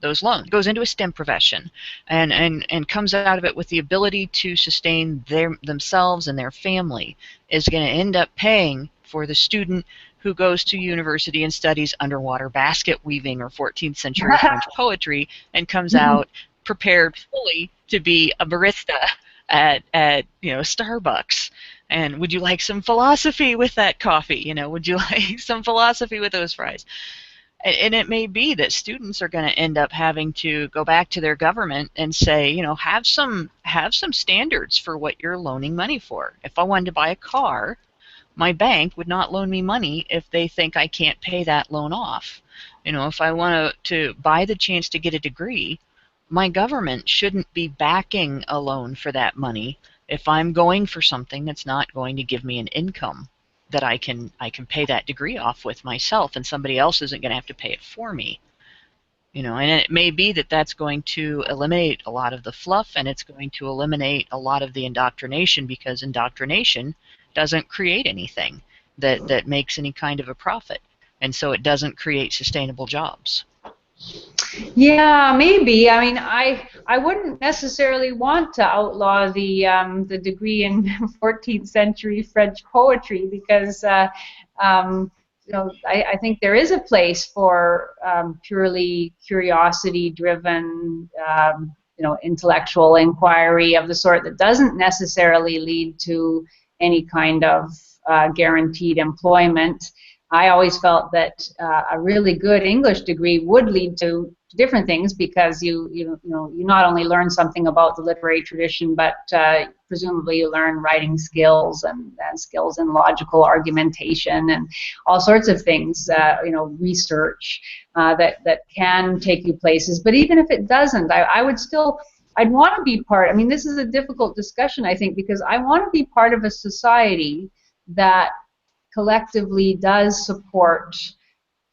those loans? It goes into a STEM profession and comes out of it with the ability to sustain themselves and their family, is going to end up paying for the student who goes to university and studies underwater basket weaving or 14th century French poetry and comes out prepared fully to be a barista at you know, Starbucks. And would you like some philosophy with that coffee? You know, would you like some philosophy with those fries? And it may be that students are going to end up having to go back to their government and say, you know, have some standards for what you're loaning money for. If I wanted to buy a car, my bank would not loan me money if they think I can't pay that loan off. You know, if I want to buy the chance to get a degree, my government shouldn't be backing a loan for that money if I'm going for something that's not going to give me an income that I can pay that degree off with myself, and somebody else isn't going to have to pay it for me. You know, and it may be that that's going to eliminate a lot of the fluff, and it's going to eliminate a lot of the indoctrination, because indoctrination doesn't create anything that makes any kind of a profit, and so it doesn't create sustainable jobs. Yeah, maybe. I mean, I wouldn't necessarily want to outlaw the degree in 14th century French poetry, because I think there is a place for purely curiosity-driven, intellectual inquiry of the sort that doesn't necessarily lead to any kind of guaranteed employment. I always felt that a really good English degree would lead to different things, because you not only learn something about the literary tradition, but presumably you learn writing skills and skills in logical argumentation and all sorts of things, research that can take you places. But even if it doesn't, I'd want to be part. I mean, this is a difficult discussion, I think, because I want to be part of a society that collectively does support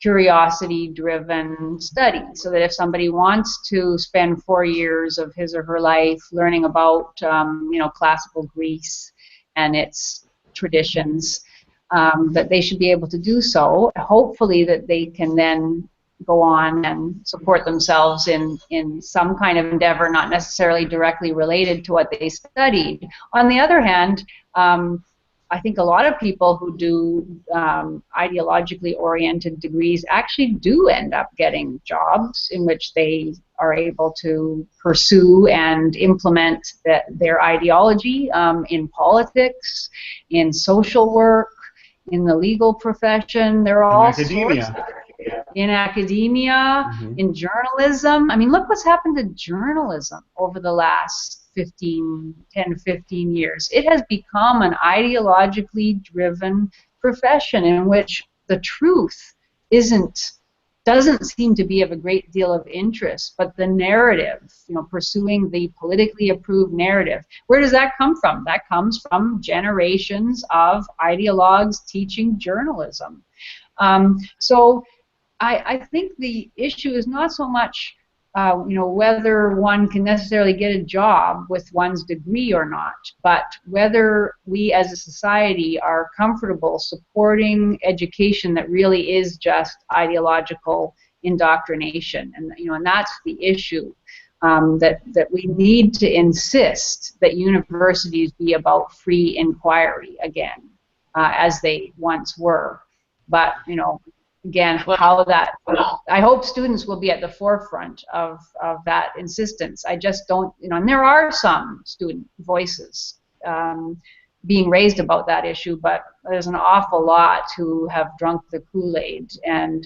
curiosity-driven study, so that if somebody wants to spend 4 years of his or her life learning about, classical Greece and its traditions, that they should be able to do so. Hopefully, that they can then go on and support themselves in some kind of endeavor, not necessarily directly related to what they studied. On the other hand, I think a lot of people who do ideologically oriented degrees actually do end up getting jobs in which they are able to pursue and implement their ideology in politics, in social work, in the legal profession. There are all sorts of, in academia, in journalism. I mean, look what's happened to journalism over the last 10 to 15 years. It has become an ideologically driven profession in which the truth doesn't seem to be of a great deal of interest, but the narrative, pursuing the politically approved narrative. Where does that come from? That comes from generations of ideologues teaching journalism. So I think the issue is not so much whether one can necessarily get a job with one's degree or not, but whether we as a society are comfortable supporting education that really is just ideological indoctrination. And that's the issue, that we need to insist that universities be about free inquiry again, as they once were. But, again, how that, I hope students will be at the forefront of that insistence. I just don't, and there are some student voices being raised about that issue, but there's an awful lot who have drunk the Kool-Aid. And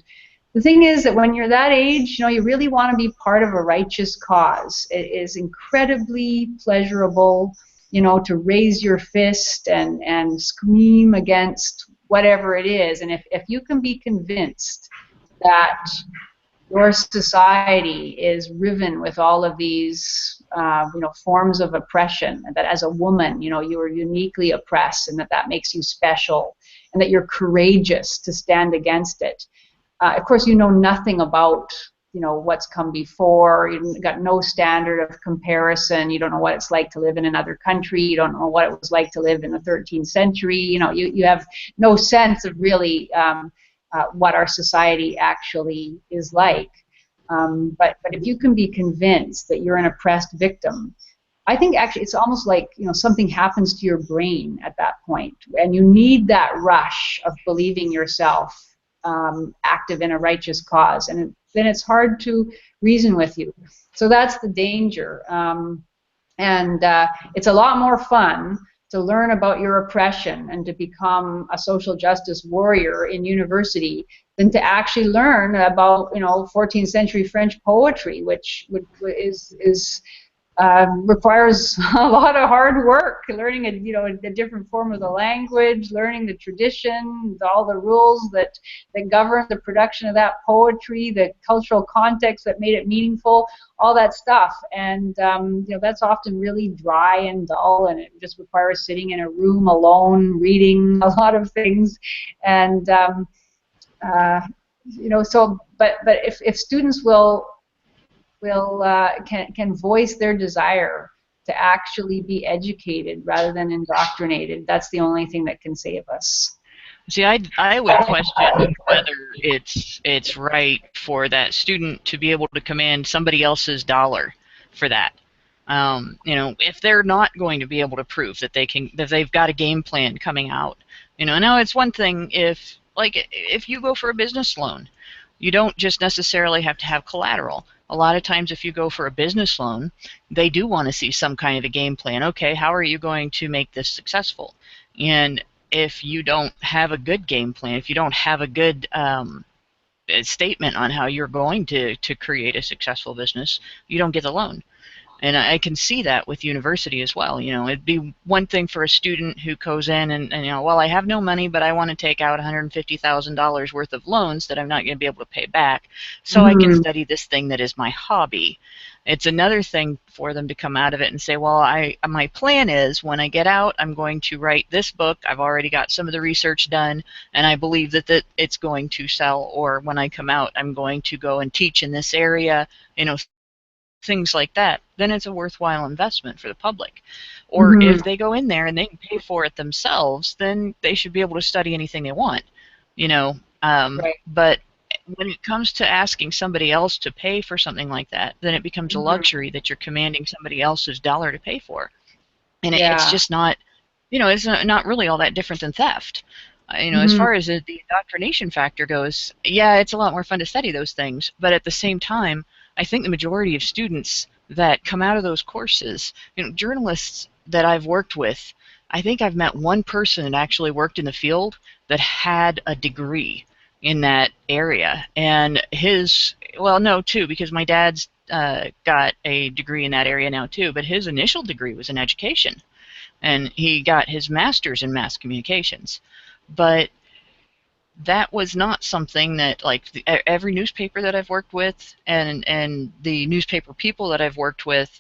the thing is that when you're that age, you really want to be part of a righteous cause. It is incredibly pleasurable, to raise your fist and scream against whatever it is. And if you can be convinced that your society is riven with all of these forms of oppression, and that as a woman, you are uniquely oppressed, and that makes you special, and that you're courageous to stand against it. Of course, you know nothing about what's come before. You've got no standard of comparison. You don't know what it's like to live in another country. You don't know what it was like to live in the 13th century. You have no sense of really what our society actually is like. But if you can be convinced that you're an oppressed victim, I think actually it's almost like something happens to your brain at that point, and you need that rush of believing yourself active in a righteous cause, and then it's hard to reason with you. So that's the danger. And it's a lot more fun to learn about your oppression and to become a social justice warrior in university than to actually learn about 14th century French poetry, which requires a lot of hard work, learning a different form of the language, learning the tradition, all the rules that govern the production of that poetry, the cultural context that made it meaningful, all that stuff. And that's often really dry and dull, and it just requires sitting in a room alone, reading a lot of things. And but if students can voice their desire to actually be educated rather than indoctrinated, that's the only thing that can save us. See, I would question whether it's right for that student to be able to command somebody else's dollar for that. If they're not going to be able to prove that they've got a game plan coming out. Now it's one thing if like if you go for a business loan, you don't just necessarily have to have collateral. A lot of times if you go for a business loan, they do want to see some kind of a game plan. Okay, how are you going to make this successful? And if you don't have a good game plan, if you don't have a good statement on how you're going to create a successful business, you don't get the loan. And I can see that with university as well. You know, it'd be one thing for a student who goes in and you know, well, I have no money, but I want to take out $150,000 worth of loans that I'm not going to be able to pay back, so I can study this thing that is my hobby. It's another thing for them to come out of it and say, well, my plan is when I get out, I'm going to write this book. I've already got some of the research done, and I believe that it's going to sell. Or when I come out, I'm going to go and teach in this area. You know, things like that, then it's a worthwhile investment for the public. Or if they go in there and they can pay for it themselves, then they should be able to study anything they want, you know. Right. But when it comes to asking somebody else to pay for something like that, then it becomes a luxury that you're commanding somebody else's dollar to pay for. And it's just not, you know, it's not really all that different than theft. You know, as far as the indoctrination factor goes, yeah, it's a lot more fun to study those things. But at the same time, I think the majority of students that come out of those courses, you know, journalists that I've worked with, I think I've met one person that actually worked in the field that had a degree in that area. And his, well, no, two, because my dad's got a degree in that area now too, but his initial degree was in education. And he got his master's in mass communications. But that was not something that, like, every newspaper that I've worked with and the newspaper people that I've worked with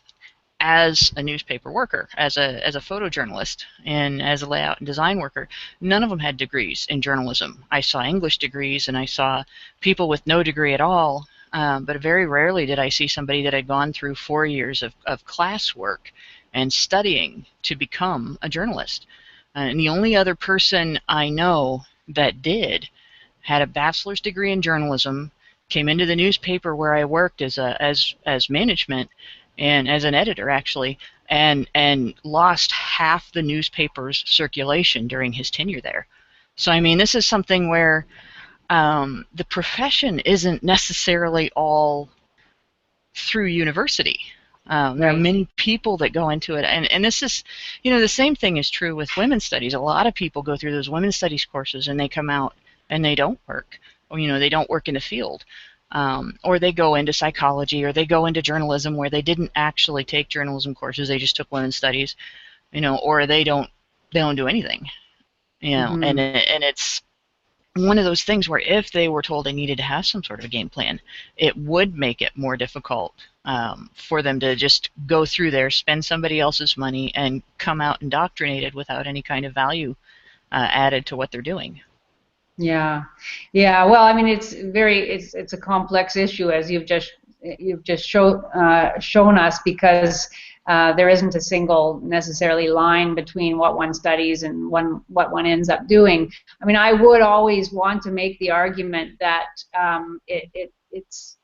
as a newspaper worker, as a photojournalist, and as a layout and design worker, none of them had degrees in journalism. I saw English degrees and I saw people with no degree at all, but very rarely did I see somebody that had gone through 4 years of classwork and studying to become a journalist. And the only other person I know that did had a bachelor's degree in journalism, came into the newspaper where I worked as management and as an editor actually, and lost half the newspaper's circulation during his tenure there. So I mean, this is something where the profession isn't necessarily all through university. There are many people that go into it, and this is, you know, the same thing is true with women's studies. A lot of people go through those women's studies courses and they come out and they don't work, or, you know, they don't work in the field, or they go into psychology, or they go into journalism where they didn't actually take journalism courses, they just took women's studies, you know, or they don't do anything, you know, and it's one of those things where if they were told they needed to have some sort of a game plan, it would make it more difficult for them to just go through there, spend somebody else's money, and come out indoctrinated without any kind of value added to what they're doing. Yeah, yeah. Well, I mean, it's a complex issue, as you've just shown us, because there isn't a single necessarily line between what one studies and what one ends up doing. I mean, I would always want to make the argument that it's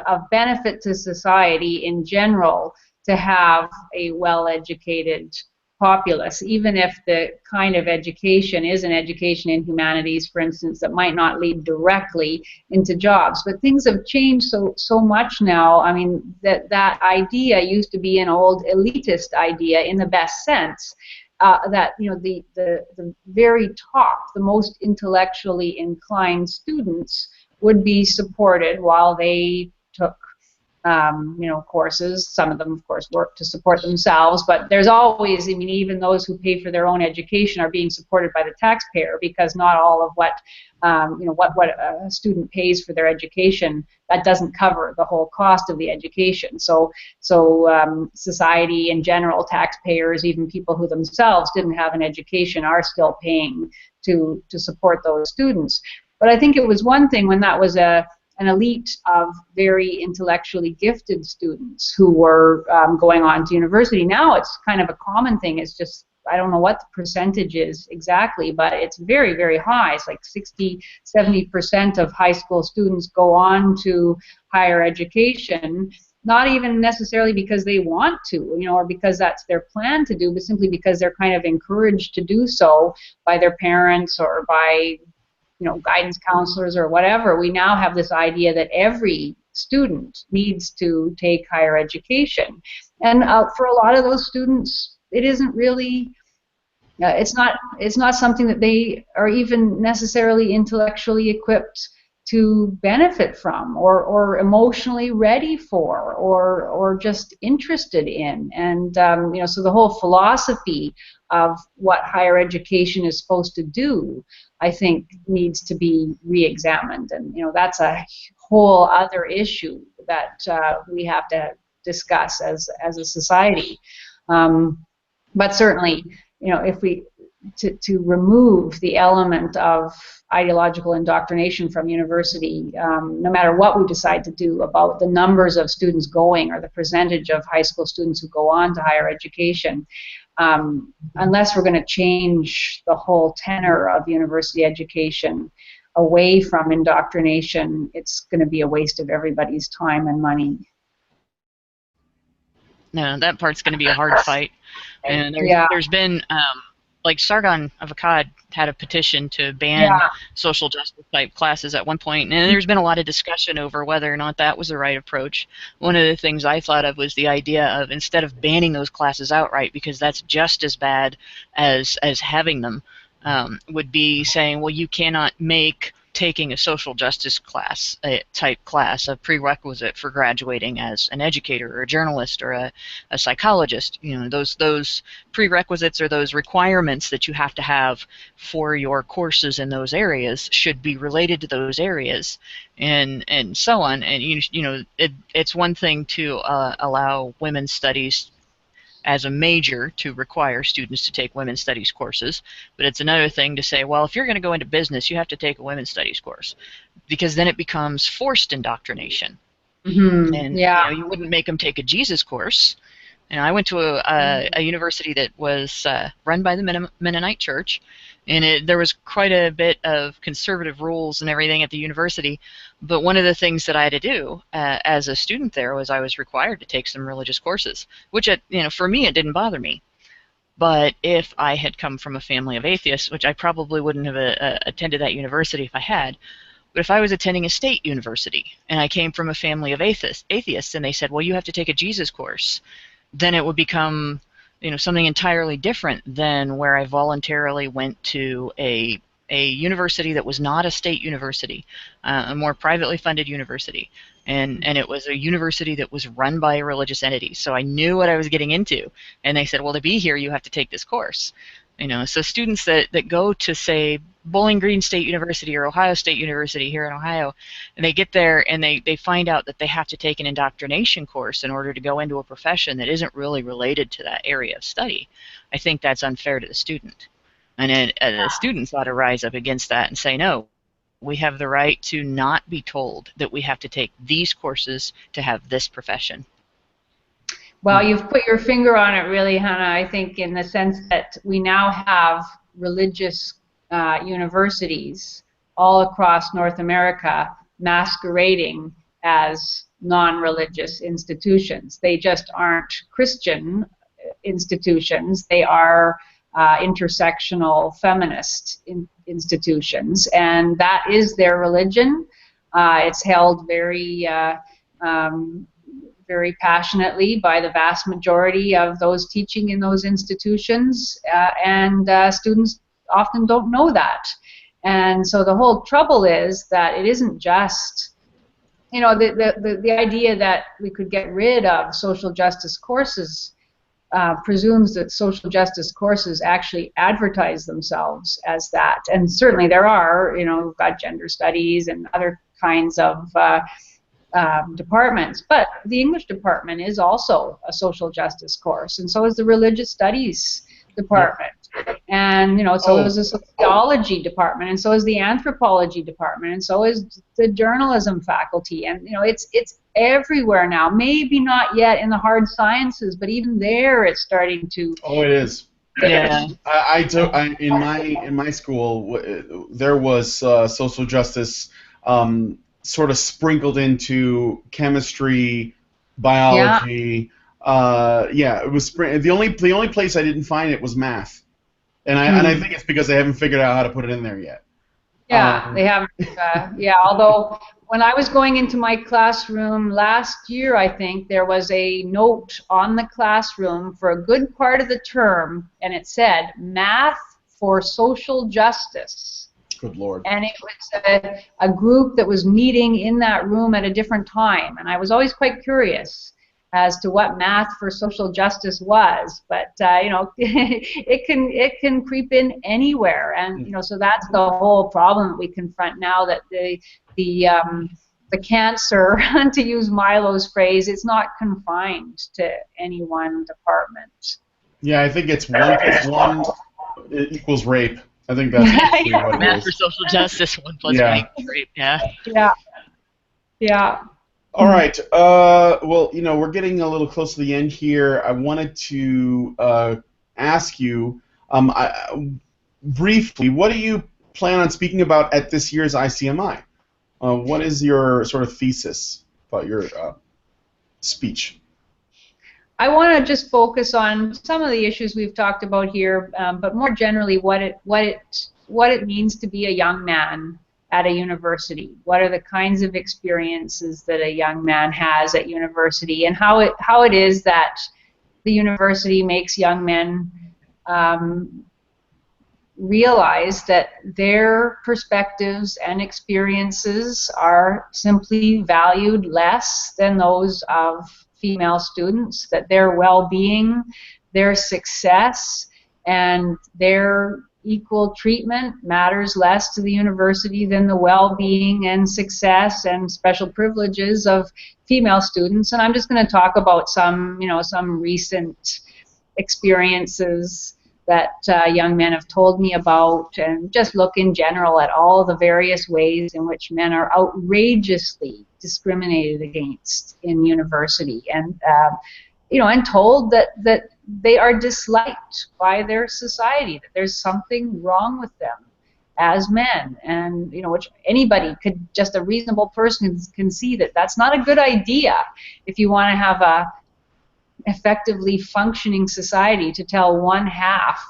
of benefit to society in general to have a well-educated populace, even if the kind of education is an education in humanities, for instance, that might not lead directly into jobs. But things have changed so much now. I mean, that idea used to be an old elitist idea in the best sense, that, you know, the very top, the most intellectually inclined students would be supported while they took you know, courses. Some of them, of course, work to support themselves, but there's always, I mean, even those who pay for their own education are being supported by the taxpayer, because not all of what, you know, what a student pays for their education, that doesn't cover the whole cost of the education. So society in general, taxpayers, even people who themselves didn't have an education, are still paying to support those students. But I think it was one thing when that was an elite of very intellectually gifted students who were going on to university. Now it's kind of a common thing. It's just, I don't know what the percentage is exactly, but it's very, very high. It's like 60–70% of high school students go on to higher education, not even necessarily because they want to, you know, or because that's their plan to do, but simply because they're kind of encouraged to do so by their parents or by, guidance counselors or whatever. We now have this idea that every student needs to take higher education, and for a lot of those students, it isn't really. It's not something that they are even necessarily intellectually equipped to benefit from, or emotionally ready for, or just interested in. And so the whole philosophy of what higher education is supposed to do, I think, needs to be re-examined. And that's a whole other issue that we have to discuss as a society. But certainly, if we to remove the element of ideological indoctrination from university, no matter what we decide to do about the numbers of students going or the percentage of high school students who go on to higher education, unless we're going to change the whole tenor of university education away from indoctrination, it's going to be a waste of everybody's time and money. No, that part's going to be a hard fight. And there's been, like Sargon of Akkad had a petition to ban social justice type classes at one point, and there's been a lot of discussion over whether or not that was the right approach. One of the things I thought of was the idea of, instead of banning those classes outright, because that's just as bad as having them, would be saying, well, you cannot make taking a social justice class, type class, a prerequisite for graduating as an educator or a journalist or a psychologist. Those prerequisites or those requirements that you have to have for your courses in those areas should be related to those areas, and so on. And it's one thing to allow women's studies as a major to require students to take women's studies courses, but it's another thing to say, well, if you're going to go into business, you have to take a women's studies course, because then it becomes forced indoctrination. And you wouldn't make them take a Jesus course. And I went to a university that was run by the Mennonite Church, and there was quite a bit of conservative rules and everything at the university. But one of the things that I had to do as a student there was I was required to take some religious courses, which for me, it didn't bother me. But if I had come from a family of atheists, which I probably wouldn't have attended that university if I had, but if I was attending a state university and I came from a family of atheists and they said, well, you have to take a Jesus course, then it would become something entirely different than where I voluntarily went to a university that was not a state university, a more privately funded university. And it was a university that was run by a religious entity. So I knew what I was getting into. And they said, well, to be here, you have to take this course. So students that go to, say, Bowling Green State University or Ohio State University here in Ohio, and they get there and they find out that they have to take an indoctrination course in order to go into a profession that isn't really related to that area of study. I think that's unfair to the student. And the students ought to rise up against that and say, no, we have the right to not be told that we have to take these courses to have this profession. Well, you've put your finger on it really, Hannah, I think, in the sense that we now have religious universities all across North America masquerading as non-religious institutions. They just aren't Christian institutions. They are intersectional feminist institutions, and that is their religion. It's held very very passionately by the vast majority of those teaching in those institutions, and students often don't know that. And so the whole trouble is that it isn't just, the idea that we could get rid of social justice courses presumes that social justice courses actually advertise themselves as that. And certainly there are, we've got gender studies and other kinds of departments, but the English department is also a social justice course, and so is the religious studies department, and so is the sociology department, and so is the anthropology department, and so is the journalism faculty, and it's everywhere now. Maybe not yet in the hard sciences, but even there it's starting to. Oh, it is. Yeah. In my school there was social justice sort of sprinkled into chemistry, biology. It was the only place I didn't find it was math, and I think it's because they haven't figured out how to put it in there yet. Yeah, they haven't. Yeah, although when I was going into my classroom last year, I think there was a note on the classroom for a good part of the term, and it said "Math for Social Justice." Good Lord. And it was a group that was meeting in that room at a different time, and I was always quite curious as to what math for social justice was, but you know, it can creep in anywhere, and you know, so that's the whole problem that we confront now. That the cancer, to use Milo's phrase, it's not confined to any one department. Yeah, I think it's 1 + 1 equals rape. I think that's basically what it Math is. for social justice, 1 + 1 equals rape. Yeah. Yeah. Yeah. All right. Well, you know, we're getting a little close to the end here. I wanted to ask you briefly, what do you plan on speaking about at this year's ICMI? What is your sort of thesis about your speech? I want to just focus on some of the issues we've talked about here, but more generally, what it means to be a young man at a university. What are the kinds of experiences that a young man has at university, and how it is that the university makes young men realize that their perspectives and experiences are simply valued less than those of female students, that their well-being, their success, and their equal treatment matters less to the university than the well-being and success and special privileges of female students. And I'm just going to talk about some recent experiences that young men have told me about, and just look in general at all the various ways in which men are outrageously discriminated against in university, and and told that they are disliked by their society, that there's something wrong with them as men, and which anybody could, just a reasonable person can see that that's not a good idea if you want to have a effectively functioning society, to tell one half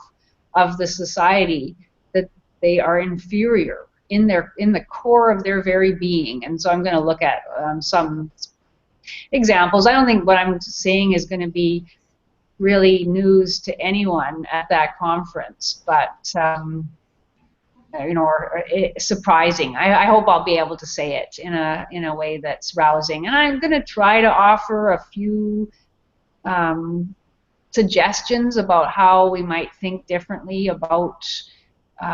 of the society that they are inferior in the core of their very being. And so I'm going to look at some examples. I don't think what I'm saying is going to be really news to anyone at that conference, but or surprising. I hope I'll be able to say it in a way that's rousing. And I'm going to try to offer a few suggestions about how we might think differently about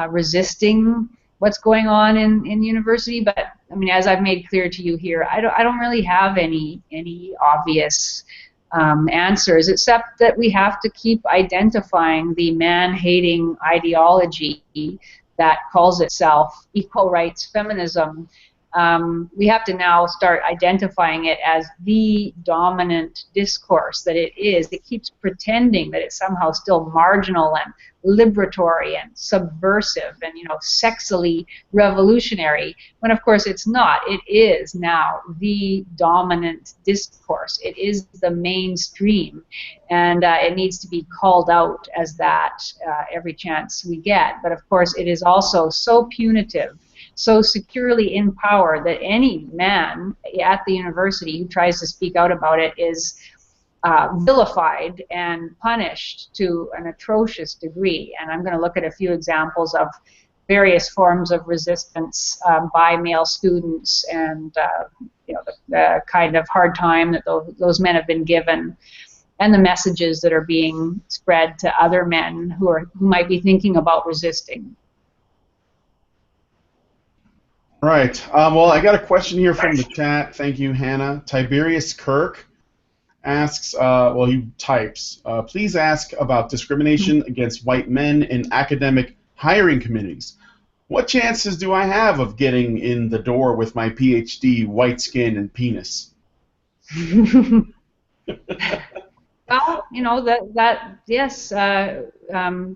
resisting what's going on in university. But I mean, as I've made clear to you here, I don't really have any obvious answers, except that we have to keep identifying the man-hating ideology that calls itself equal rights feminism. We have to now start identifying it as the dominant discourse that it is. It keeps pretending that it's somehow still marginal and liberatory and subversive and sexily revolutionary, when of course it's not. It is now the dominant discourse. It is the mainstream, and it needs to be called out as that every chance we get. But of course it is also so punitive, so securely in power, that any man at the university who tries to speak out about it is vilified and punished to an atrocious degree. And I'm going to look at a few examples of various forms of resistance by male students, and the kind of hard time that those men have been given, and the messages that are being spread to other men who might be thinking about resisting. Right. Well, I got a question here from the chat. Thank you, Hannah. Tiberius Kirk asks, he types, please ask about discrimination against white men in academic hiring committees. What chances do I have of getting in the door with my PhD, white skin, and penis? Well, yes,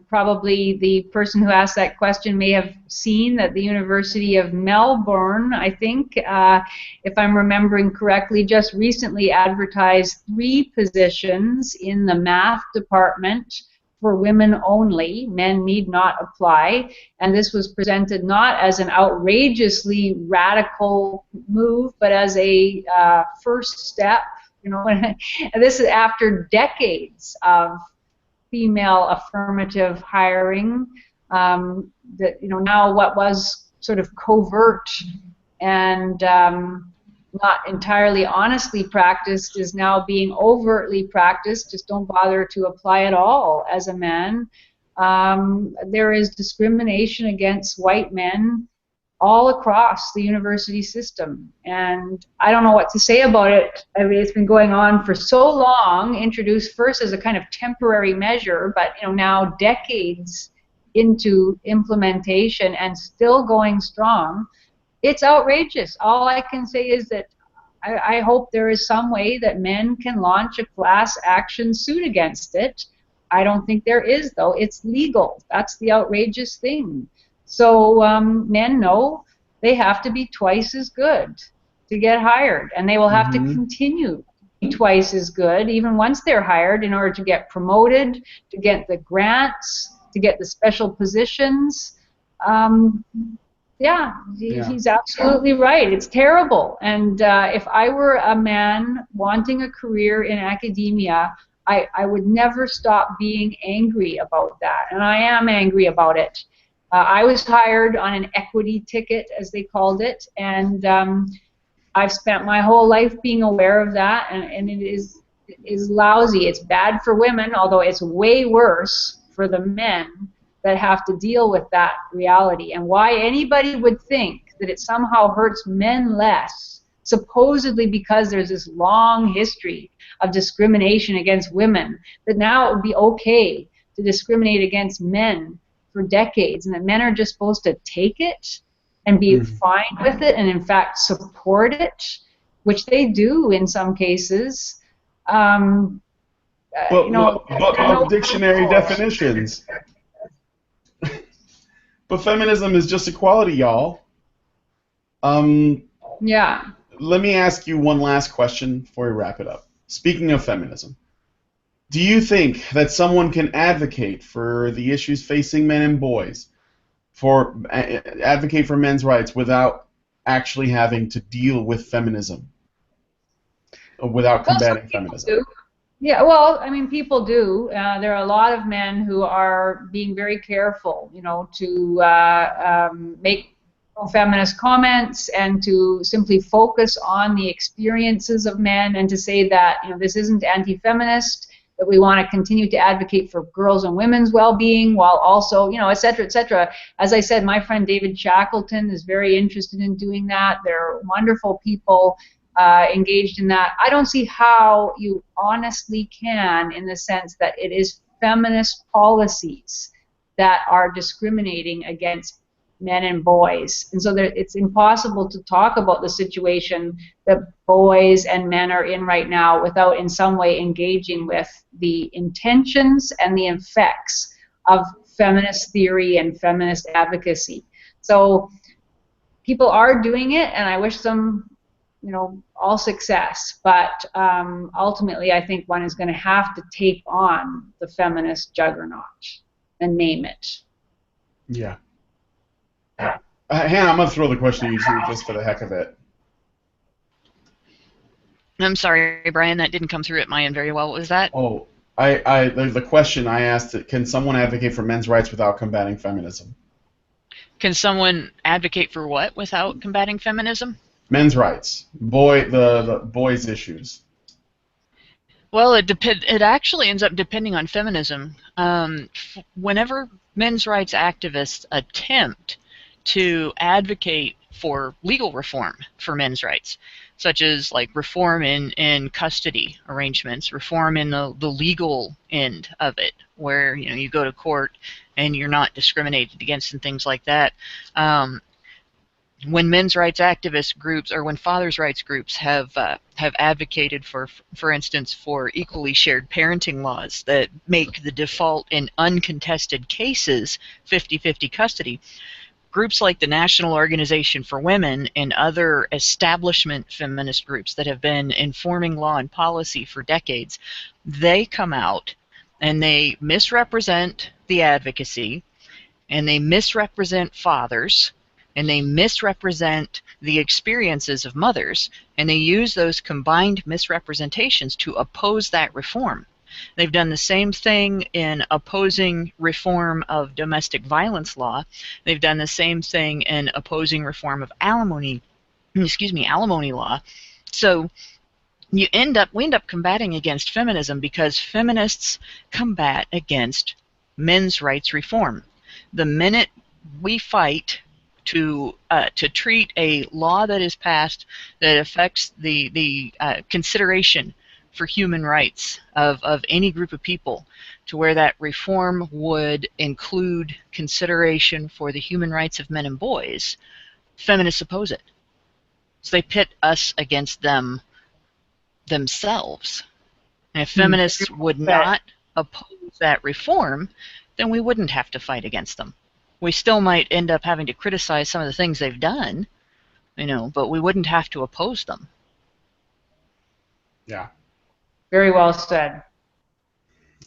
probably the person who asked that question may have seen that the University of Melbourne, I think, if I'm remembering correctly, just recently advertised 3 positions in the math department for women only. Men need not apply. And this was presented not as an outrageously radical move, but as a first step. You know, and this is after decades of female affirmative hiring. That, you know, now what was sort of covert and not entirely honestly practiced is now being overtly practiced. Just don't bother to apply at all as a man. There is discrimination against white men all across the university system, and I don't know what to say about it. I mean, it's been going on for so long, introduced first as a kind of temporary measure, but, you know, now decades into implementation and still going strong. It's outrageous. All I can say is that I hope there is some way that men can launch a class action suit against it. I don't think there is, though. It's legal. That's the outrageous thing. So men know they have to be twice as good to get hired, and they will have to continue to be twice as good even once they're hired in order to get promoted, to get the grants, to get the special positions. Yeah, he's absolutely right. It's terrible. And if I were a man wanting a career in academia, I would never stop being angry about that. And I am angry about it. I was hired on an equity ticket, as they called it, and I've spent my whole life being aware of that, and it is lousy. It's bad for women, although it's way worse for the men that have to deal with that reality. And why anybody would think that it somehow hurts men less, supposedly because there's this long history of discrimination against women, that now it would be okay to discriminate against men for decades, and that men are just supposed to take it and be fine with it, and in fact support it, which they do in some cases. You know, but dictionary definitions. But feminism is just equality, y'all. Yeah. Let me ask you one last question before we wrap it up. Speaking of feminism, do you think that someone can advocate for the issues facing men and boys, advocate for men's rights without actually having to deal with feminism, or without combating feminism? Yeah, well, I mean, people do. There are a lot of men who are being very careful, you know, to make feminist comments and to simply focus on the experiences of men and to say that, you know, this isn't anti-feminist, that we want to continue to advocate for girls and women's well-being while also, you know, et cetera, et cetera. As I said, my friend David Shackleton is very interested in doing that. They're wonderful people engaged in that. I don't see how you honestly can, in the sense that it is feminist policies that are discriminating against men and boys. And so it's impossible to talk about the situation that boys and men are in right now without in some way engaging with the intentions and the effects of feminist theory and feminist advocacy. So people are doing it, and I wish them, you know, all success. But ultimately, I think one is going to have to take on the feminist juggernaut and name it. Yeah. Hannah, I'm going to throw the question to you too, just for the heck of it. I'm sorry, Brian, that didn't come through at my end very well. What was that? Oh, the question I asked, can someone advocate for men's rights without combating feminism? Can someone advocate for what without combating feminism? Men's rights, the boys' issues. Well, it actually ends up depending on feminism. Whenever men's rights activists attempt to advocate for legal reform for men's rights, such as like reform in custody arrangements, reform in the legal end of it, where, you know, you go to court and you're not discriminated against and things like that. When men's rights activist groups or when fathers' rights groups have advocated for instance, for equally shared parenting laws that make the default in uncontested cases 50-50 custody, groups like the National Organization for Women and other establishment feminist groups that have been informing law and policy for decades, they come out and they misrepresent the advocacy, and they misrepresent fathers, and they misrepresent the experiences of mothers, and they use those combined misrepresentations to oppose that reform. They've done the same thing in opposing reform of domestic violence law. They've done the same thing in opposing reform of alimony law. So we end up combating against feminism because feminists combat against men's rights reform. The minute we fight to treat a law that is passed that affects the consideration for human rights of any group of people, to where that reform would include consideration for the human rights of men and boys, feminists oppose it. So they pit us against them themselves. And if feminists would not oppose that reform, then we wouldn't have to fight against them. We still might end up having to criticize some of the things they've done, but we wouldn't have to oppose them. Yeah. Very well said.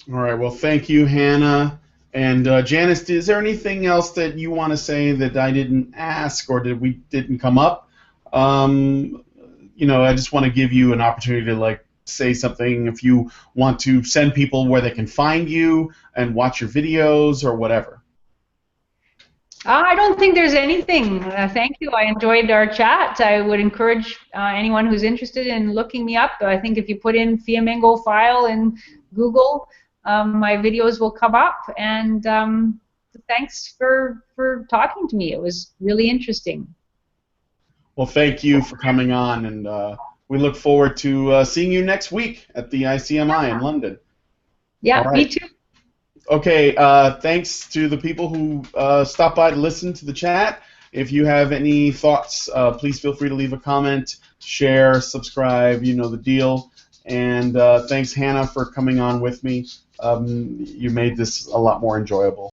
All right. Well, thank you, Hannah. And Janice, is there anything else that you want to say that I didn't ask or didn't come up? I just want to give you an opportunity to say something if you want to send people where they can find you and watch your videos or whatever. I don't think there's anything. Thank you. I enjoyed our chat. I would encourage anyone who's interested in looking me up. I think if you put in Fiamengo File in Google, my videos will come up. And thanks for talking to me. It was really interesting. Well, thank you for coming on, and we look forward to seeing you next week at the ICMI in London. Yeah, right. Me too. Okay, thanks to the people who stopped by to listen to the chat. If you have any thoughts, please feel free to leave a comment, share, subscribe, you know the deal. And thanks, Hannah, for coming on with me. You made this a lot more enjoyable.